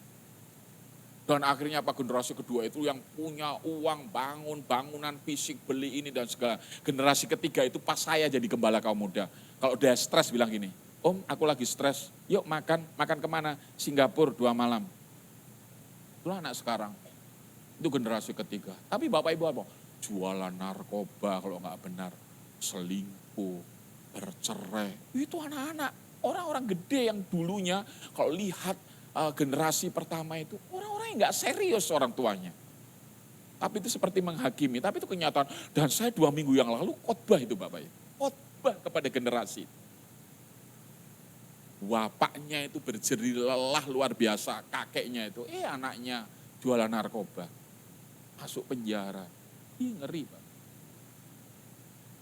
Dan akhirnya generasi kedua itu yang punya uang, bangun bangunan fisik, beli ini dan segala. Generasi ketiga itu pas saya jadi gembala kaum muda. Kalau udah stres bilang gini, Om aku lagi stres, yuk makan kemana? Singapura 2 malam. Itulah anak sekarang, itu generasi ketiga. Tapi Bapak Ibu apa? Jualan narkoba kalau nggak benar, selingkuh, bercerai. Itu anak-anak, orang-orang gede yang dulunya kalau lihat generasi pertama itu orang-orang yang nggak serius orang tuanya. Tapi itu seperti menghakimi, tapi itu kenyataan. Dan saya 2 minggu yang lalu khotbah itu Bapak Ibu. Khotbah kepada generasi. Bapaknya itu berjerih lelah luar biasa, kakeknya itu, anaknya jualan narkoba. Masuk penjara. Ngeri Pak.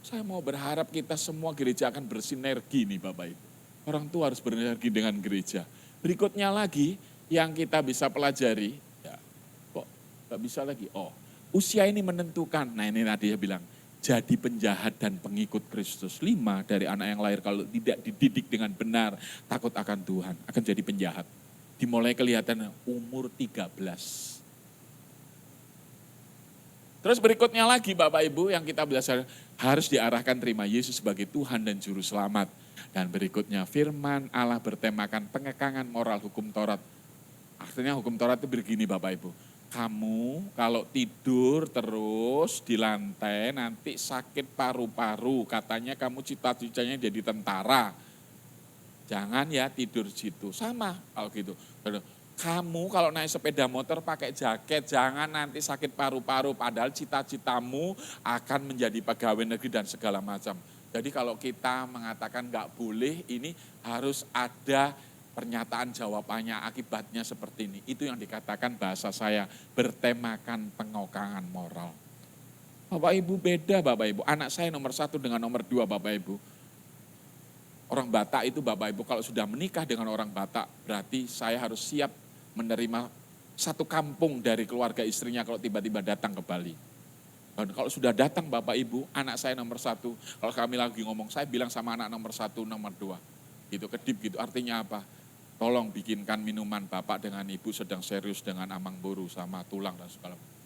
Saya mau berharap kita semua gereja akan bersinergi nih Bapak Ibu. Orang tua harus bersinergi dengan gereja. Berikutnya lagi yang kita bisa pelajari, ya, kok gak bisa lagi? Usia ini menentukan. Nah ini Nadia bilang, jadi penjahat dan pengikut Kristus. 5 dari anak yang lahir kalau tidak dididik dengan benar, takut akan Tuhan, akan jadi penjahat. Dimulai kelihatan umur 13. Terus berikutnya lagi Bapak Ibu yang kita belajar, harus diarahkan terima Yesus sebagai Tuhan dan Juru Selamat. Dan berikutnya firman Allah bertemakan pengekangan moral hukum Taurat. Artinya hukum Taurat itu begini Bapak Ibu. Kamu kalau tidur terus di lantai nanti sakit paru-paru. Katanya kamu cita-citanya jadi tentara. Jangan ya tidur situ. Sama kalau gitu. Kamu kalau naik sepeda motor pakai jaket. Jangan nanti sakit paru-paru. Padahal cita-citamu akan menjadi pegawai negeri dan segala macam. Jadi kalau kita mengatakan nggak boleh, ini harus ada pernyataan jawabannya, akibatnya seperti ini. Itu yang dikatakan bahasa saya, bertemakan pengokangan moral. Bapak Ibu beda Bapak Ibu, anak saya nomor 1 dengan nomor 2 Bapak Ibu. Orang Batak itu Bapak Ibu kalau sudah menikah dengan orang Batak, berarti saya harus siap menerima satu kampung dari keluarga istrinya kalau tiba-tiba datang ke Bali. Dan kalau sudah datang Bapak Ibu, anak saya nomor 1, kalau kami lagi ngomong, saya bilang sama anak nomor 1, nomor 2. Gitu, kedip gitu, artinya apa? Tolong bikinkan minuman Bapak dengan Ibu sedang serius dengan amang boru sama tulang dan segala macam.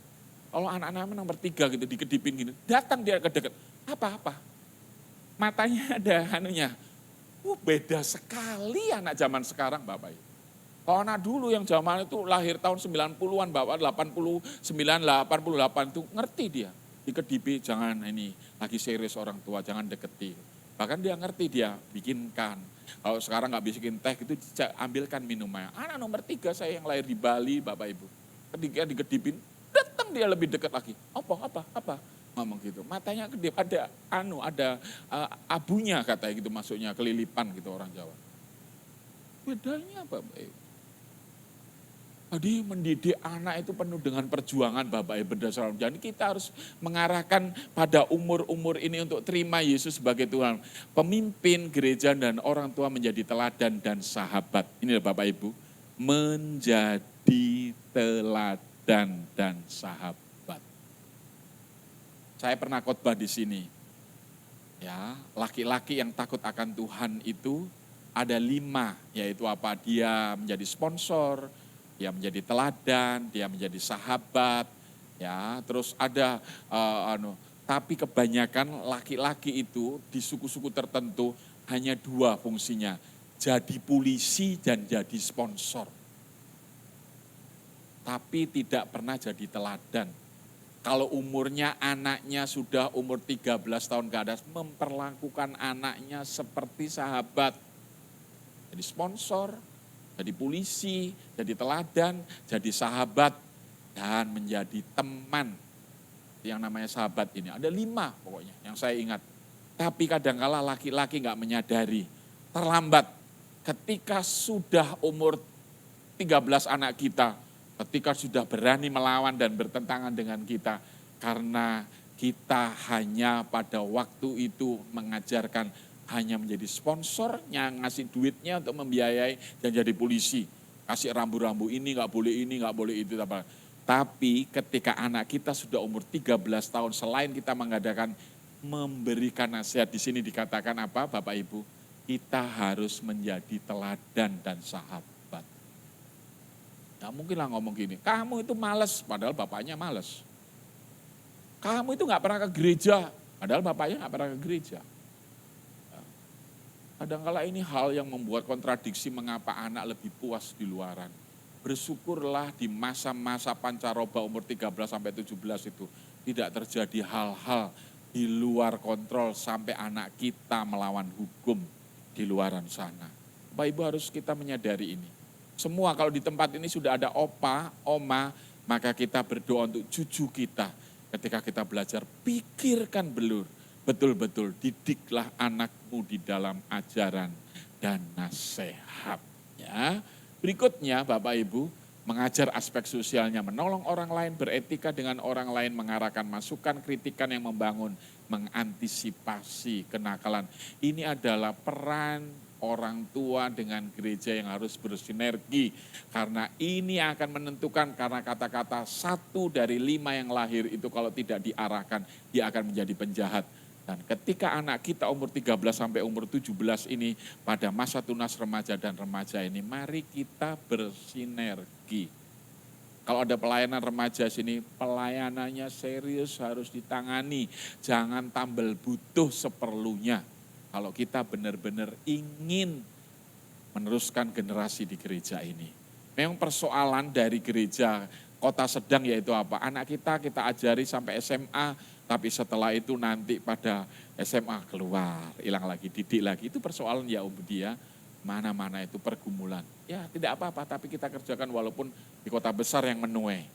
Kalau anak-anak nomor 3 gitu, dikedipin gini, datang dia ke dekat. Apa? Matanya ada anunya. Beda sekali anak zaman sekarang Bapak Ibu. Kalau anak dulu yang zaman itu lahir tahun 90-an, Bapak 89, 88 itu ngerti dia. Dikedipi, jangan ini, lagi serius orang tua, jangan deketi. Bahkan dia ngerti dia, bikinkan. Kalau sekarang nggak bikin teh itu ambilkan minumnya. Anak nomor 3 saya yang lahir di Bali, Bapak Ibu. Ketika dikedipin, datang dia lebih dekat lagi. Apa? Ngomong gitu. Matanya kedip, ada abunya katanya gitu masuknya, kelilipan gitu orang Jawa. Bedanya apa Bapak Ibu? Jadi mendidik anak itu penuh dengan perjuangan Bapak Ibu dan Saudara. Jadi kita harus mengarahkan pada umur-umur ini untuk terima Yesus sebagai Tuhan. Pemimpin gereja dan orang tua menjadi teladan dan sahabat. Ini Bapak Ibu, menjadi teladan dan sahabat. Saya pernah khotbah di sini. Ya, laki-laki yang takut akan Tuhan itu ada 5, yaitu apa? Dia menjadi sponsor, dia menjadi teladan, dia menjadi sahabat, ya. Terus ada tapi kebanyakan laki-laki itu di suku-suku tertentu hanya 2 fungsinya, jadi polisi dan jadi sponsor. Tapi tidak pernah jadi teladan. Kalau umurnya anaknya sudah umur 13 tahun ke atas, memperlakukan anaknya seperti sahabat. Jadi sponsor, jadi polisi, jadi teladan, jadi sahabat, dan menjadi teman. Yang namanya sahabat ini, ada 5 pokoknya yang saya ingat. Tapi kadangkala laki-laki gak menyadari, terlambat. Ketika sudah umur 13 anak kita, Ketika sudah berani melawan dan bertentangan dengan kita, karena kita hanya pada waktu itu mengajarkan hanya menjadi sponsornya, ngasih duitnya untuk membiayai dan jadi polisi. Kasih rambu-rambu ini nggak boleh itu. Tapi ketika anak kita sudah umur 13 tahun, selain kita mengadakan memberikan nasihat, di sini dikatakan apa Bapak Ibu? Kita harus menjadi teladan dan sahabat. Nah mungkinlah ngomong gini, kamu itu males, padahal bapaknya males. Kamu itu nggak pernah ke gereja, padahal bapaknya nggak pernah ke gereja. Kadang-kala ini hal yang membuat kontradiksi mengapa anak lebih puas di luaran. Bersyukurlah di masa-masa pancaroba umur 13 sampai 17 itu tidak terjadi hal-hal di luar kontrol sampai anak kita melawan hukum di luaran sana. Bapak Ibu harus kita menyadari ini. Semua kalau di tempat ini sudah ada opa, oma, maka kita berdoa untuk cucu kita. Ketika kita belajar, pikirkan betul-betul didiklah anakmu di dalam ajaran dan nasihatnya. Berikutnya Bapak Ibu, mengajar aspek sosialnya, menolong orang lain, beretika dengan orang lain, mengarahkan masukan, kritikan yang membangun, mengantisipasi kenakalan. Ini adalah peran orang tua dengan gereja yang harus bersinergi. Karena ini akan menentukan, karena kata-kata 1 dari 5 yang lahir itu kalau tidak diarahkan, dia akan menjadi penjahat. Dan ketika anak kita umur 13 sampai umur 17 ini, pada masa tunas remaja dan remaja ini, mari kita bersinergi. Kalau ada pelayanan remaja sini, pelayanannya serius harus ditangani. Jangan tambal butuh seperlunya. Kalau kita benar-benar ingin meneruskan generasi di gereja ini. Memang persoalan dari gereja kota sedang yaitu apa? Anak kita ajari sampai SMA, tapi setelah itu nanti pada SMA keluar, hilang lagi, didik lagi. Itu persoalan ya dia, mana-mana itu pergumulan. Ya tidak apa-apa, tapi kita kerjakan walaupun di kota besar yang menuai.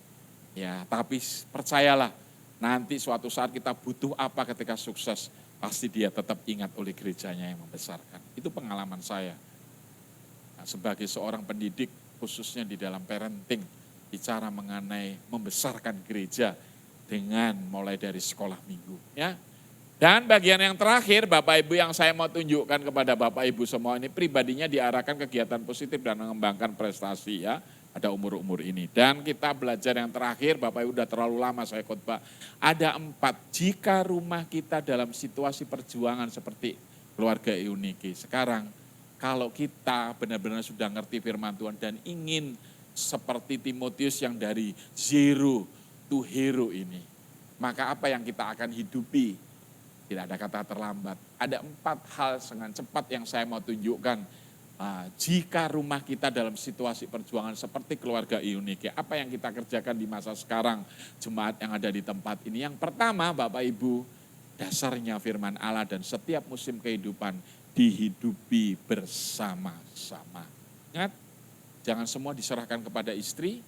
Ya, tapi percayalah, nanti suatu saat kita butuh apa ketika sukses, pasti dia tetap ingat oleh gerejanya yang membesarkan. Itu pengalaman saya. Nah, sebagai seorang pendidik, khususnya di dalam parenting, bicara mengenai membesarkan gereja dengan mulai dari sekolah minggu. Ya. Dan bagian yang terakhir, Bapak Ibu, yang saya mau tunjukkan kepada Bapak Ibu semua ini, pribadinya diarahkan kegiatan positif dan mengembangkan prestasi ya. Ada umur-umur ini. Dan kita belajar yang terakhir, Bapak Ibu udah terlalu lama saya khotbah. Ada 4, jika rumah kita dalam situasi perjuangan seperti keluarga Eunike. Sekarang kalau kita benar-benar sudah ngerti firman Tuhan dan ingin seperti Timotius yang dari zero to hero ini. Maka apa yang kita akan hidupi? Tidak ada kata terlambat. Ada 4 hal dengan cepat yang saya mau tunjukkan. Jika rumah kita dalam situasi perjuangan seperti keluarga Eunike, apa yang kita kerjakan di masa sekarang, jemaat yang ada di tempat ini? Yang pertama Bapak Ibu, dasarnya firman Allah dan setiap musim kehidupan dihidupi bersama-sama. Ingat, jangan semua diserahkan kepada istri,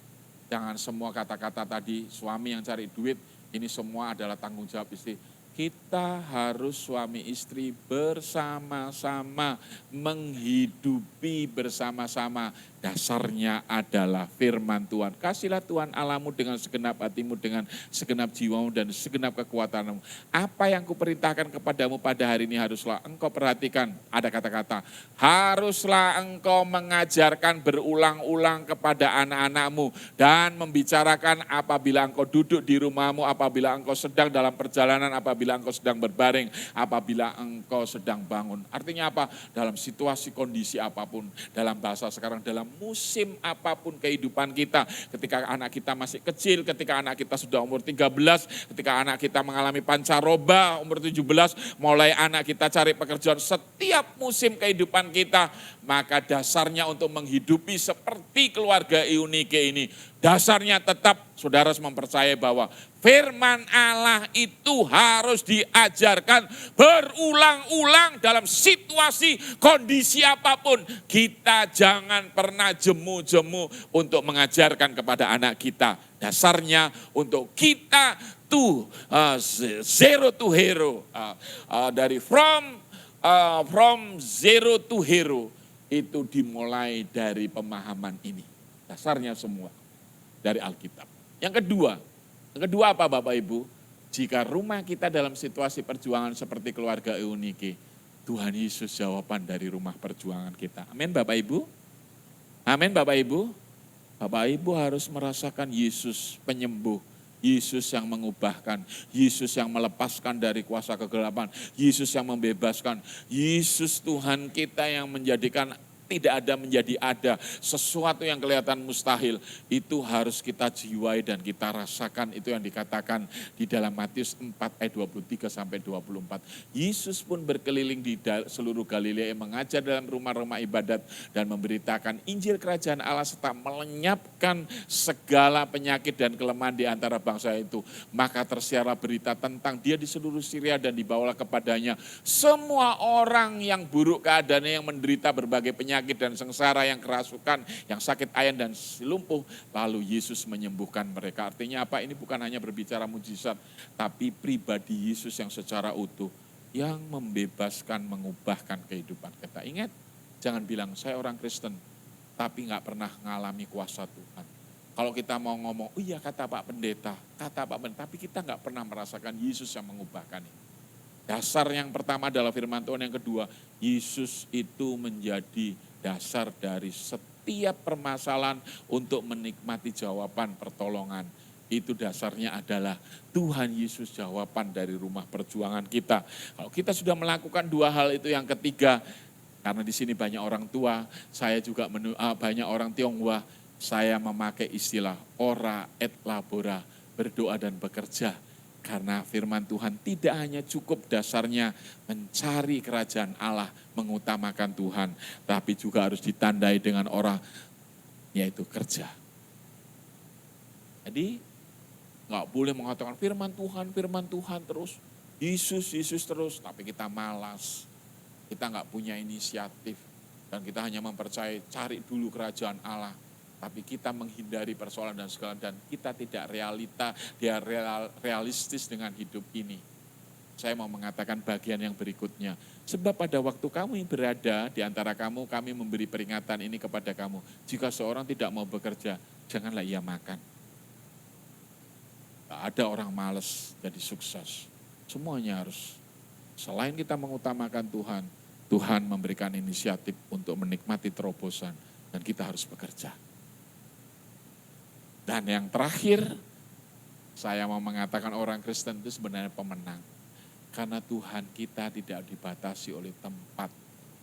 jangan semua kata-kata tadi suami yang cari duit, ini semua adalah tanggung jawab istri. Kita harus suami istri bersama-sama, menghidupi bersama-sama. Dasarnya adalah firman Tuhan. Kasihlah Tuhan Allahmu dengan segenap hatimu, dengan segenap jiwamu dan segenap kekuatanmu. Apa yang kuperintahkan kepadamu pada hari ini haruslah engkau perhatikan. Ada kata-kata, haruslah engkau mengajarkan berulang-ulang kepada anak-anakmu. Dan membicarakan apabila engkau duduk di rumahmu, apabila engkau sedang dalam perjalanan, apabila engkau sedang berbaring, apabila engkau sedang bangun. Artinya apa? Dalam situasi kondisi apapun, dalam bahasa sekarang, dalam musim apapun kehidupan kita, ketika anak kita masih kecil, ketika anak kita sudah umur 13, ketika anak kita mengalami pancaroba umur 17, mulai anak kita cari pekerjaan, setiap musim kehidupan kita, maka dasarnya untuk menghidupi seperti keluarga Eunike ini, dasarnya tetap saudara harus mempercayai bahwa firman Allah itu harus diajarkan berulang-ulang dalam situasi kondisi apapun. Kita jangan pernah jemu-jemu untuk mengajarkan kepada anak kita. Dasarnya untuk kita zero to hero. Dari from zero to hero itu dimulai dari pemahaman ini. Dasarnya semua. dari Alkitab. Yang kedua apa Bapak Ibu? Jika rumah kita dalam situasi perjuangan seperti keluarga Eunike, Tuhan Yesus jawaban dari rumah perjuangan kita. Amin Bapak Ibu? Amin Bapak Ibu? Bapak Ibu harus merasakan Yesus penyembuh, Yesus yang mengubahkan, Yesus yang melepaskan dari kuasa kegelapan, Yesus yang membebaskan, Yesus Tuhan kita yang menjadikan tidak ada menjadi ada, sesuatu yang kelihatan mustahil, itu harus kita jiwai dan kita rasakan. Itu yang dikatakan di dalam Matius 4 ayat 23 sampai 24. Yesus pun berkeliling di seluruh Galilea, mengajar dalam rumah-rumah ibadat dan memberitakan Injil Kerajaan Allah serta melenyapkan segala penyakit dan kelemahan di antara bangsa itu. Maka tersiarlah berita tentang dia di seluruh Syria dan dibawalah kepadanya semua orang yang buruk keadaannya, yang menderita berbagai penyakit dan sengsara, yang kerasukan, yang sakit ayan dan lumpuh. Lalu Yesus menyembuhkan mereka. Artinya apa? Ini bukan hanya berbicara mujizat, tapi pribadi Yesus yang secara utuh, yang membebaskan, mengubahkan kehidupan kita. Ingat, jangan bilang saya orang Kristen, tapi nggak pernah mengalami kuasa Tuhan. Kalau kita mau ngomong, oh iya kata Pak Pendeta, tapi kita nggak pernah merasakan Yesus yang mengubahkan ini. Dasar yang pertama adalah firman Tuhan, yang kedua, Yesus itu menjadi dasar dari setiap permasalahan untuk menikmati jawaban pertolongan. Itu dasarnya adalah Tuhan Yesus jawaban dari rumah perjuangan kita. Kalau kita sudah melakukan dua hal itu, yang ketiga, karena di sini banyak orang tua, saya juga banyak orang Tionghoa, saya memakai istilah ora et labora, berdoa dan bekerja. Karena firman Tuhan tidak hanya cukup dasarnya mencari kerajaan Allah, mengutamakan Tuhan, tapi juga harus ditandai dengan orang, yaitu kerja. Jadi nggak boleh mengatakan firman Tuhan terus, Yesus terus, tapi kita malas, kita nggak punya inisiatif, dan kita hanya mempercayai cari dulu kerajaan Allah. Tapi kita menghindari persoalan dan segala, dan kita tidak realistis dengan hidup ini. Saya mau mengatakan bagian yang berikutnya. Sebab pada waktu kami berada di antara kamu, kami memberi peringatan ini kepada kamu. Jika seorang tidak mau bekerja, janganlah ia makan. Tak ada orang malas jadi sukses. Semuanya harus. Selain kita mengutamakan Tuhan, Tuhan memberikan inisiatif untuk menikmati terobosan, dan kita harus bekerja. Dan yang terakhir, saya mau mengatakan orang Kristen itu sebenarnya pemenang. Karena Tuhan kita tidak dibatasi oleh tempat,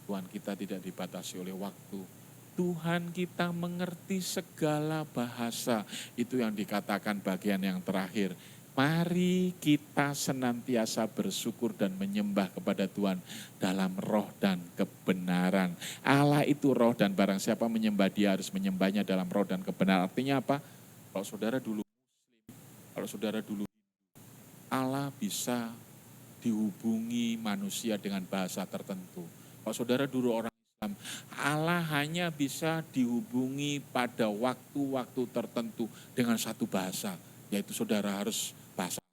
Tuhan kita tidak dibatasi oleh waktu. Tuhan kita mengerti segala bahasa, itu yang dikatakan bagian yang terakhir. Mari kita senantiasa bersyukur dan menyembah kepada Tuhan dalam roh dan kebenaran. Allah itu roh, dan barang siapa menyembah Dia harus menyembahnya dalam roh dan kebenaran. Artinya apa? Kalau saudara dulu Muslim, kalau saudara dulu Allah bisa dihubungi manusia dengan bahasa tertentu. Kalau saudara dulu orang Islam, Allah hanya bisa dihubungi pada waktu-waktu tertentu dengan satu bahasa, yaitu saudara harus bahasa.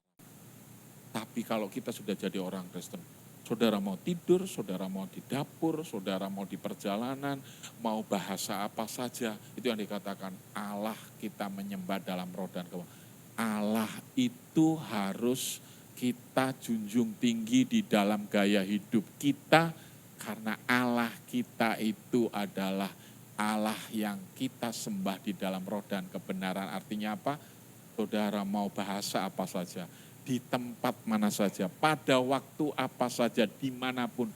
Tapi kalau kita sudah jadi orang Kristen, saudara mau tidur, saudara mau di dapur, saudara mau di perjalanan, mau bahasa apa saja, itu yang dikatakan Allah kita menyembah dalam roh dan kebenaran. Allah itu harus kita junjung tinggi di dalam gaya hidup kita, karena Allah kita itu adalah Allah yang kita sembah di dalam roh dan kebenaran. Artinya apa? Saudara mau bahasa apa saja, di tempat mana saja, pada waktu apa saja, dimanapun,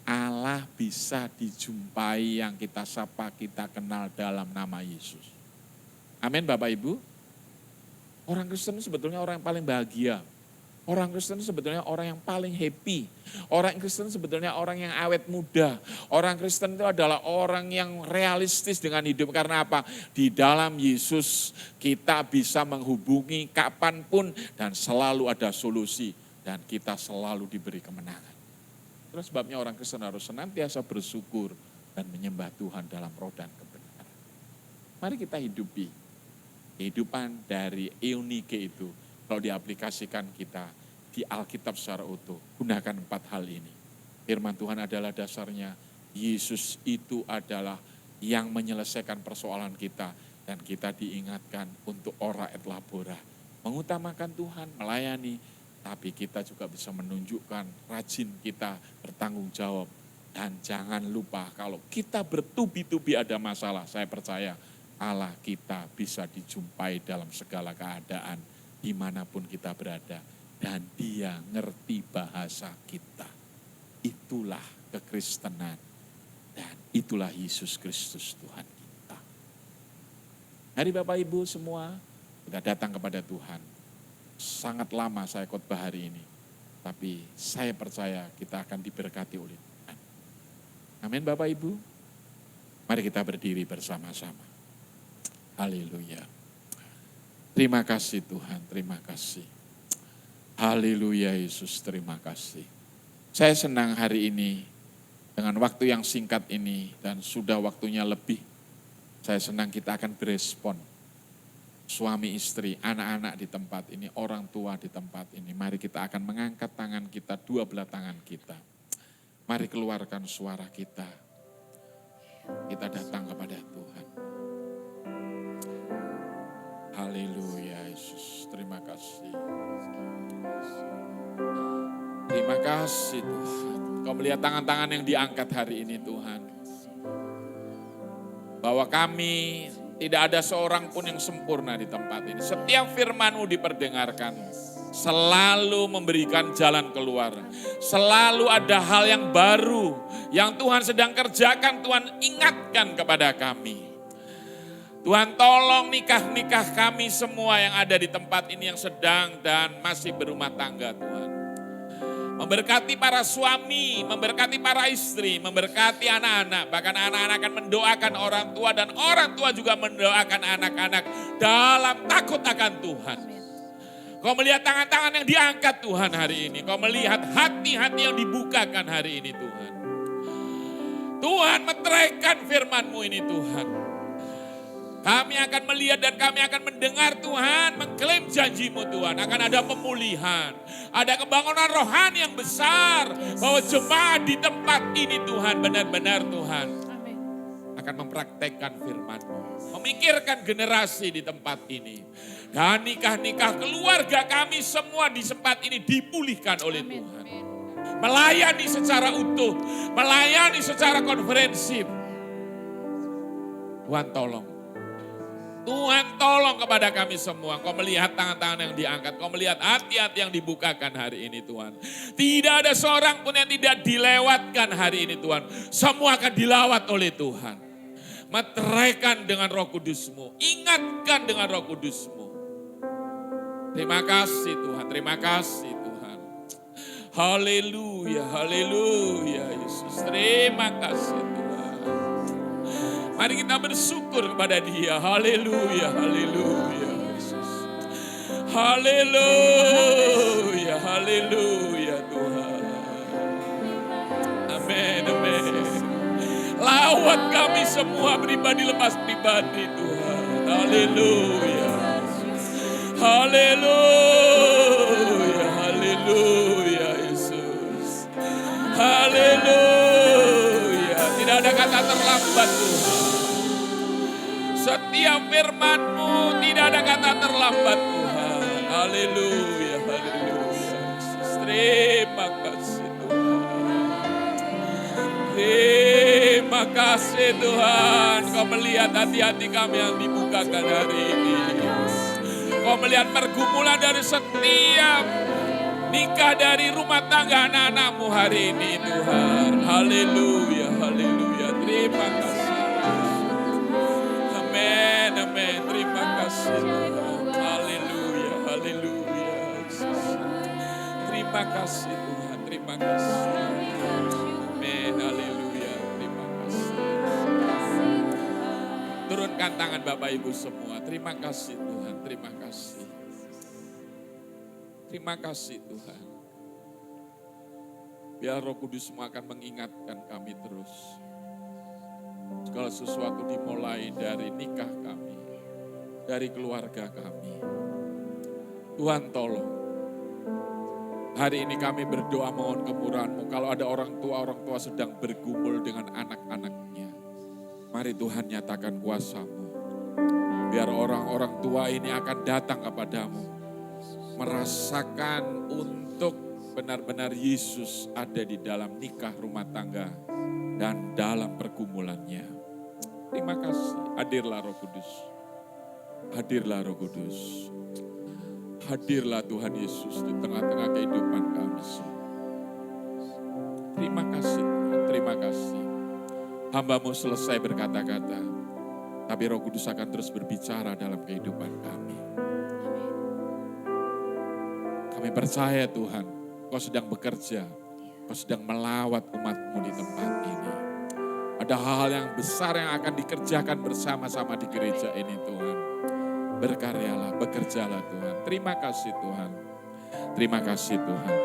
Allah bisa dijumpai, yang kita sapa, kita kenal dalam nama Yesus. Amin Bapak Ibu. Orang Kristen sebetulnya orang yang paling bahagia. Orang Kristen sebetulnya orang yang paling happy. Orang Kristen sebetulnya orang yang awet muda. Orang Kristen itu adalah orang yang realistis dengan hidup. Karena apa? Di dalam Yesus kita bisa menghubungi kapanpun dan selalu ada solusi. Dan kita selalu diberi kemenangan. Terus sebabnya orang Kristen harus senantiasa bersyukur dan menyembah Tuhan dalam roh dan kebenaran. Mari kita hidupi kehidupan dari Eunike itu. Kalau diaplikasikan kita di Alkitab secara utuh, gunakan 4 hal ini. Firman Tuhan adalah dasarnya, Yesus itu adalah yang menyelesaikan persoalan kita, Dan kita diingatkan untuk ora et labora. Mengutamakan Tuhan, melayani. Tapi kita juga bisa menunjukkan rajin kita bertanggung jawab. Dan jangan lupa kalau kita bertubi-tubi ada masalah, saya percaya Allah kita bisa dijumpai dalam segala keadaan dimanapun kita berada. Dan Dia ngerti bahasa kita. Itulah kekristenan dan itulah Yesus Kristus Tuhan kita. Hari Bapak Ibu semua sudah datang kepada Tuhan. Sangat lama saya khotbah hari ini. Tapi saya percaya kita akan diberkati oleh Tuhan. Amin Bapak Ibu. Mari kita berdiri bersama-sama. Haleluya. Terima kasih Tuhan, terima kasih. Haleluya Yesus, terima kasih. Saya senang hari ini dengan waktu yang singkat ini dan sudah waktunya lebih. Saya senang kita akan berespon. Suami istri, anak-anak di tempat ini, orang tua di tempat ini. Mari kita akan mengangkat tangan kita, dua belah tangan kita. Mari keluarkan suara kita. Kita datang kepada Tuhan. Haleluya Yesus, terima kasih. Terima kasih Tuhan. Kau melihat tangan-tangan yang diangkat hari ini Tuhan. Bahwa kami tidak ada seorang pun yang sempurna di tempat ini. Setiap firman-Mu diperdengarkan. Selalu memberikan jalan keluar. Selalu ada hal yang baru. Yang Tuhan sedang kerjakan, Tuhan ingatkan kepada kami. Tuhan tolong nikah-nikah kami semua yang ada di tempat ini yang sedang dan masih berumah tangga Tuhan. Memberkati para suami, memberkati para istri, memberkati anak-anak. Bahkan anak-anak akan mendoakan orang tua dan orang tua juga mendoakan anak-anak dalam takut akan Tuhan. Kau melihat tangan-tangan yang diangkat Tuhan hari ini. Kau melihat hati-hati yang dibukakan hari ini Tuhan. Tuhan meteraikan firman-Mu ini Tuhan. Kami akan melihat dan kami akan mendengar Tuhan mengklaim janji-Mu Tuhan. Akan ada pemulihan, ada kebangunan rohani yang besar. Bahwa jemaat di tempat ini Tuhan benar-benar Tuhan akan mempraktekkan firman-Mu. Memikirkan generasi di tempat ini. Dan nikah-nikah keluarga kami semua di tempat ini dipulihkan oleh Tuhan. Melayani secara utuh, melayani secara konferensif. Tuhan tolong. Tuhan tolong kepada kami semua. Kau melihat tangan-tangan yang diangkat. Kau melihat hati-hati yang dibukakan hari ini Tuhan. Tidak ada seorang pun yang tidak dilewatkan hari ini Tuhan. Semua akan dilawat oleh Tuhan. Meteraikan dengan Roh Kudus-Mu. Ingatkan dengan Roh Kudus-Mu. Terima kasih Tuhan. Terima kasih Tuhan. Haleluya. Haleluya Yesus. Terima kasih Tuhan. Mari kita bersyukur kepada Dia. Haleluya, haleluya. Haleluya, haleluya Tuhan. Amin, amin. Lawat kami semua pribadi lepas pribadi Tuhan. Haleluya. Haleluya, haleluya Yesus. Haleluya. Tidak ada kata terlambat Tuhan. Setiap firman-Mu tidak ada kata terlambat Tuhan. Haleluya, haleluya. Terima kasih Tuhan. Terima kasih Tuhan. Kau melihat hati-hati kami yang dibukakan hari ini. Kau melihat pergumulan dari setiap nikah dari rumah tangga anak-anak-Mu hari ini Tuhan. Haleluya, haleluya. Terima kasih. Amin, amin. Terima kasih Tuhan. Haleluya, haleluya. Terima kasih Tuhan, terima kasih. Amin, haleluya. Terima kasih. Turunkan tangan Bapak Ibu semua. Terima kasih Tuhan, terima kasih. Terima kasih Tuhan. Biar Roh Kudus-Mu akan mengingatkan kami terus. Segala sesuatu dimulai dari nikah kami, dari keluarga kami. Tuhan tolong. Hari ini kami berdoa mohon kemurahan-Mu. Kalau ada orang tua sedang bergumul dengan anak-anaknya. Mari Tuhan nyatakan kuasa-Mu. Biar orang-orang tua ini akan datang kepadamu. Merasakan untuk benar-benar Yesus ada di dalam nikah rumah tangga dan dalam pergumulannya. Terima kasih. Hadirlah Roh Kudus. Hadirlah Roh Kudus. Hadirlah Tuhan Yesus di tengah-tengah kehidupan kami semua. Terima kasih Tuhan, terima kasih. Hamba-Mu selesai berkata-kata, tapi Roh Kudus akan terus berbicara dalam kehidupan kami. Kami percaya Tuhan, Kau sedang bekerja, Kau sedang melawat umat-Mu di tempat ini. Ada hal yang besar yang akan dikerjakan bersama-sama di gereja ini Tuhan. Berkaryalah, bekerjalah Tuhan. Terima kasih Tuhan. Terima kasih Tuhan.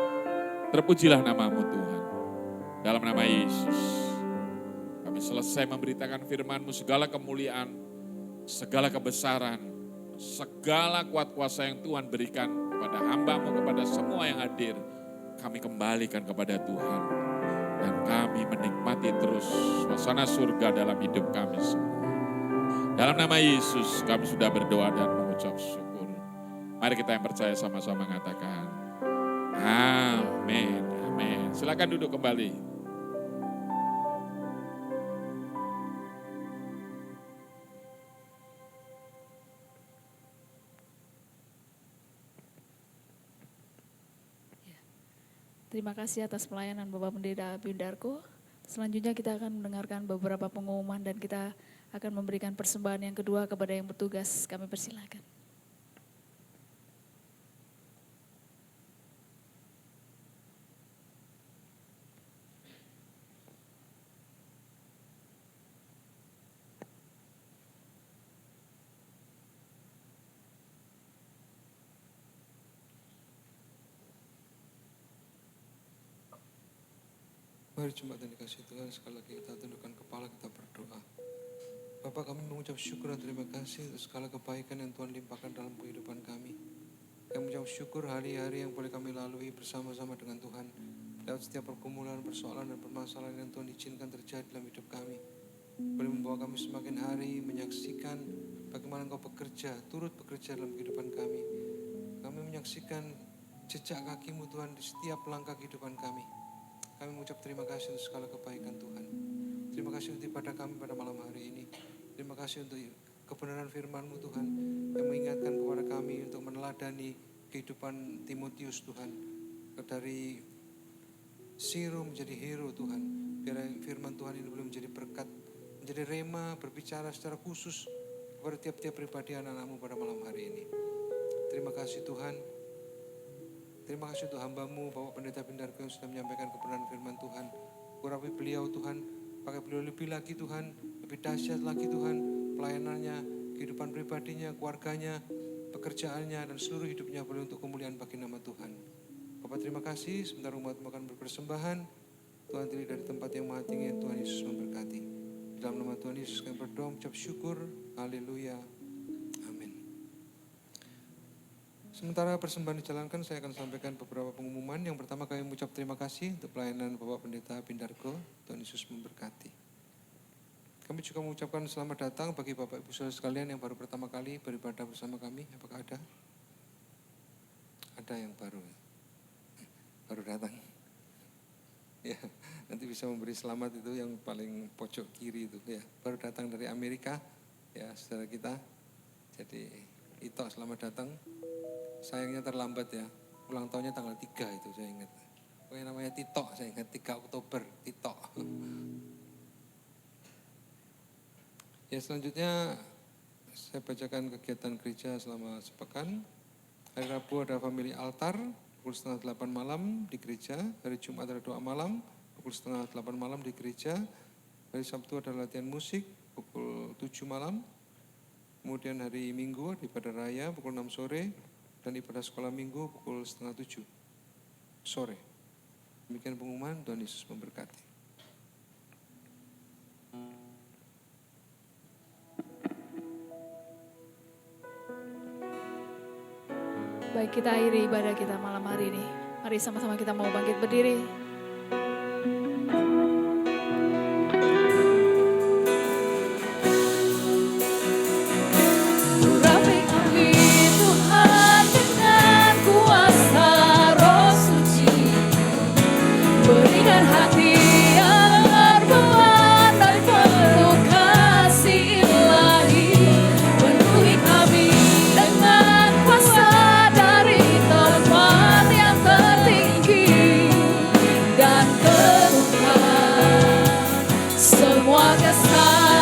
Terpujilah nama-Mu Tuhan. Dalam nama Yesus. Kami selesai memberitakan firman-Mu, segala kemuliaan, segala kebesaran, segala kuat kuasa yang Tuhan berikan kepada hamba-Mu, kepada semua yang hadir. Kami kembalikan kepada Tuhan. Dan kami menikmati terus suasana surga dalam hidup kami semua. Dalam nama Yesus kami sudah berdoa dan mengucap syukur. Mari kita yang percaya sama-sama mengatakan amin, amin. Silakan duduk kembali. Terima kasih atas pelayanan Bapak Pendeta Bindarko. Selanjutnya kita akan mendengarkan beberapa pengumuman dan kita akan memberikan persembahan yang kedua kepada yang bertugas. Kami persilakan. Mari jemaat yang dikasihi Tuhan, sekali lagi kita tundukkan kepala, kita berdoa. Bapak, kami mengucap syukur dan terima kasih untuk segala kebaikan yang Tuhan limpahkan dalam kehidupan kami. Kami mengucap syukur hari-hari yang boleh kami lalui bersama-sama dengan Tuhan. Lewat setiap pergumulan, persoalan dan permasalahan yang Tuhan izinkan terjadi dalam hidup kami. Boleh membawa kami semakin hari menyaksikan bagaimana Engkau bekerja, turut bekerja dalam kehidupan kami. Kami menyaksikan jejak kaki-Mu Tuhan di setiap langkah kehidupan kami. Kami mengucap terima kasih untuk segala kebaikan Tuhan. Terima kasih untuk ibadah kami pada malam hari ini. Terima kasih untuk kebenaran firman-Mu Tuhan, yang mengingatkan kepada kami untuk meneladani kehidupan Timotius Tuhan. Dari zero menjadi hero Tuhan. Biar firman Tuhan ini boleh menjadi berkat, menjadi rema, berbicara secara khusus kepada tiap-tiap pribadi anak-anak-Mu pada malam hari ini. Terima kasih Tuhan. Terima kasih untuk hamba-Mu, Bapak Pendeta Bindarko yang sudah menyampaikan kebenaran firman Tuhan. Urapi beliau Tuhan, pakai beliau lebih lagi Tuhan, lebih dahsyat lagi Tuhan, pelayanannya, kehidupan pribadinya, keluarganya, pekerjaannya, dan seluruh hidupnya boleh untuk kemuliaan bagi nama Tuhan. Bapak terima kasih, sebentar umat-Mu akan berpersembahan. Tuhan diri dari tempat yang maha tinggi, Tuhan Yesus memberkati. Di dalam nama Tuhan Yesus kami berdoa, ucap syukur, haleluya. Sementara persembahan dijalankan, saya akan sampaikan beberapa pengumuman. Yang pertama, kami mengucap terima kasih untuk pelayanan Bapak Pendeta Bindarko. Tuhan Yesus memberkati. Kami juga mengucapkan selamat datang bagi Bapak Ibu Saudara sekalian yang baru pertama kali beribadah bersama kami. Apakah ada? Ada yang baru datang. Ya, nanti bisa memberi selamat itu yang paling pojok kiri itu ya. Baru datang dari Amerika, ya saudara kita. Jadi itu selamat datang. Sayangnya terlambat ya, ulang tahunnya tanggal 3 itu saya ingat. Pokoknya namanya Tito, saya ingat 3 Oktober, Tito. Ya selanjutnya saya bacakan kegiatan gereja selama sepekan. Hari Rabu ada family altar, pukul 7:30 malam di gereja. Hari Jumat ada doa malam, pukul 7:30 malam di gereja. Hari Sabtu ada latihan musik, pukul 7 malam. Kemudian hari Minggu ada ibadah raya, pukul 6 sore. Dan ibadah sekolah minggu pukul 6:30 sore. Demikian pengumuman, Tuhan Yesus memberkati. Baik, kita akhiri ibadah kita malam hari ini. Mari sama-sama kita mau bangkit berdiri. semua kesaksian.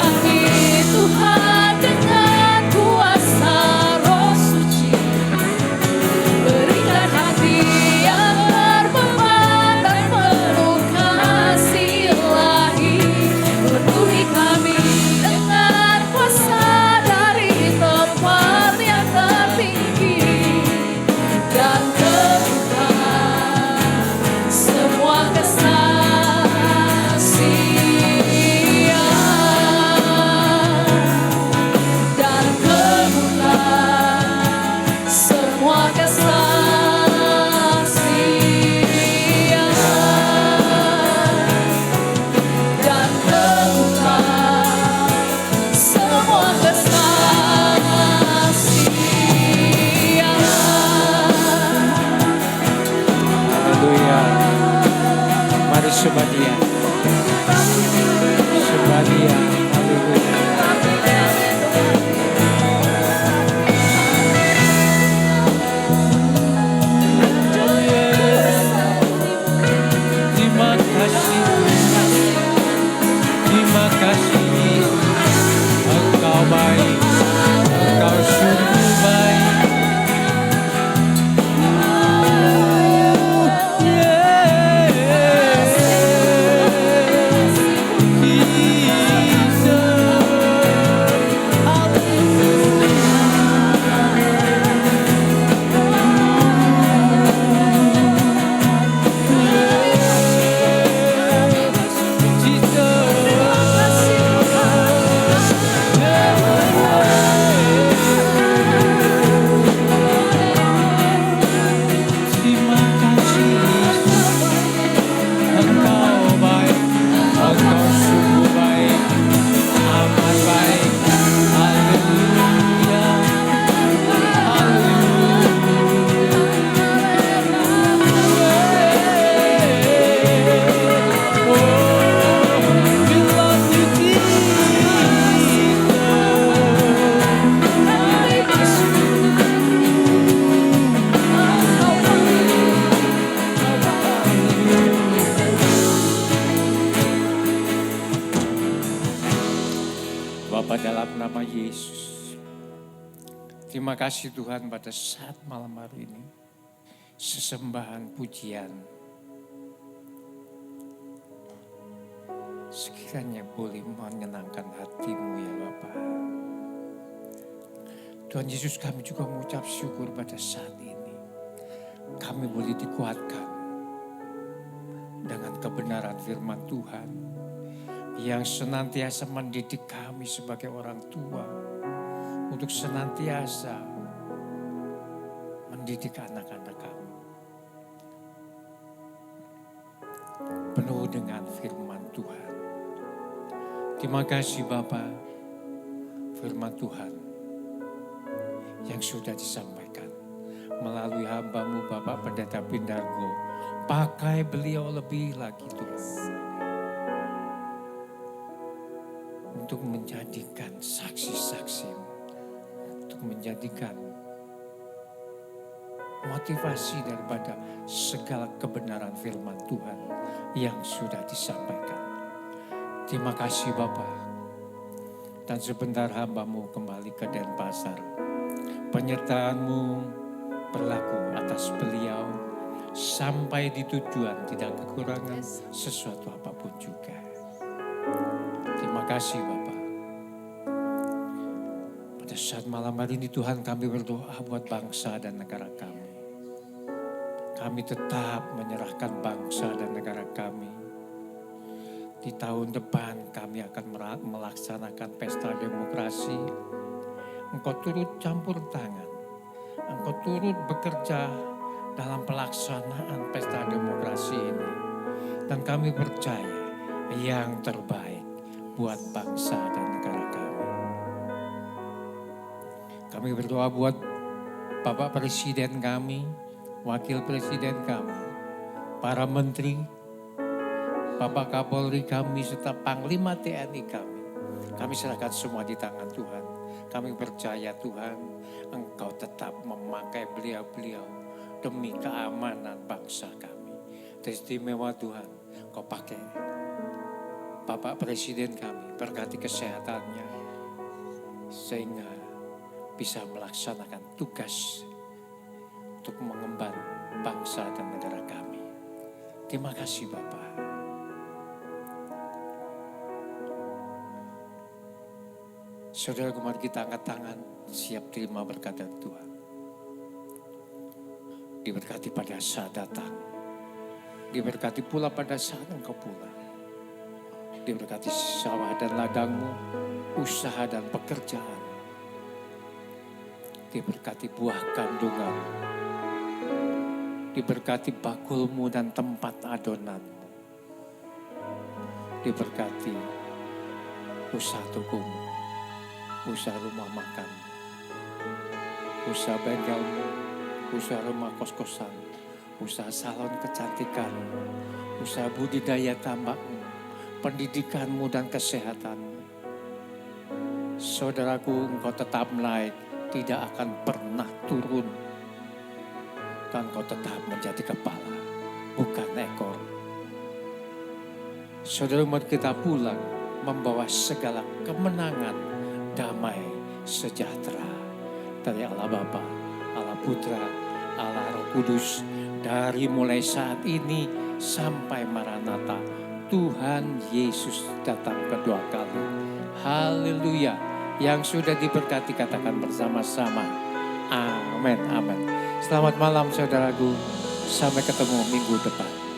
Kami Tuhan dengan kuasa Roh Suci, berikan hati yang berbeban dan penuh kasih ilahi. Penuhi kami dengan kuasa dari tempat yang tertinggi, dan teguhkan semua kesaksian. Dan teguhkan semua kesaksian. Dan teguhkan semua kesaksian. Haleluya. Mari sembah Dia. Sembah Dia. Haleluya. Terima kasih. Terima kasih. Engkau baik. Engkau sungguh baik. Terima kasih Yesus, Engkau baik, Engkau sungguh baik, amat baik. Haleluya, haleluya. Oh, we love you Bapa, dalam nama Yesus, terima kasih Tuhan pada saat malam hari ini, sesembahan pujian sekiranya boleh menyenangkan hatimu ya Bapa. Tuhan Yesus, kami juga mengucap syukur pada saat ini kami boleh dikuatkan dengan kebenaran firman Tuhan yang senantiasa mendidik kami sebagai orang tua untuk senantiasa mendidik anak-anak kami penuh dengan firman Tuhan. Terima kasih Bapa, firman Tuhan yang sudah disampaikan melalui hamba-Mu Bapak Pendeta Pindargo. Pakai beliau lebih lagi Tuhan, untuk menjadikan saksi-saksi, untuk menjadikan motivasi daripada segala kebenaran firman Tuhan yang sudah disampaikan. Terima kasih Bapa. Dan sebentar hamba-Mu kembali ke Denpasar. Penyertaan-Mu berlaku atas beliau sampai di tujuan, tidak kekurangan sesuatu apapun juga. Terima kasih Bapak. Pada saat malam hari ini Tuhan, kami berdoa buat bangsa dan negara kami. Kami tetap menyerahkan bangsa dan negara kami. Di tahun depan kami akan melaksanakan pesta demokrasi. Engkau turut campur tangan. Engkau turut bekerja dalam pelaksanaan pesta demokrasi ini. Dan kami percaya yang terbaik buat bangsa dan negara kami. Kami berdoa buat Bapak Presiden kami, Wakil Presiden kami, para menteri, Bapak Kapolri kami, serta Panglima TNI kami. Kami serahkan semua di tangan Tuhan. Kami percaya Tuhan, Engkau tetap memakai beliau-beliau demi keamanan bangsa kami. Teristimewa Tuhan, Kau pakai Bapak Presiden kami, berkati kesehatannya, sehingga bisa melaksanakan tugas untuk mengemban bangsa dan negara kami. Terima kasih Bapak. Saudara, mari kita angkat tangan, siap terima berkat dari Tuhan. Diberkati pada saat datang, diberkati pula pada saat engkau pulang. Diberkati sawah dan ladangmu, usaha dan pekerjaan. Diberkati buah kandungan, diberkati bakulmu dan tempat adonanmu. Diberkati usaha tokomu, usaha rumah makan, usaha bengkelmu, usaha rumah kos-kosan, usaha salon kecantikan, usaha budidaya tambakmu, pendidikanmu dan kesehatanmu. Saudaraku, engkau tetap naik, tidak akan pernah turun. Dan engkau tetap menjadi kepala, bukan ekor. Saudara, mari kita pulang membawa segala kemenangan, damai, sejahtera dari Allah Bapa, Allah Putra, Allah Roh Kudus, dari mulai saat ini sampai Maranatha. Tuhan Yesus datang kedua kali. Haleluya. Yang sudah diberkati katakan bersama-sama. Amin, amin. Selamat malam saudaraku. Sampai ketemu minggu depan.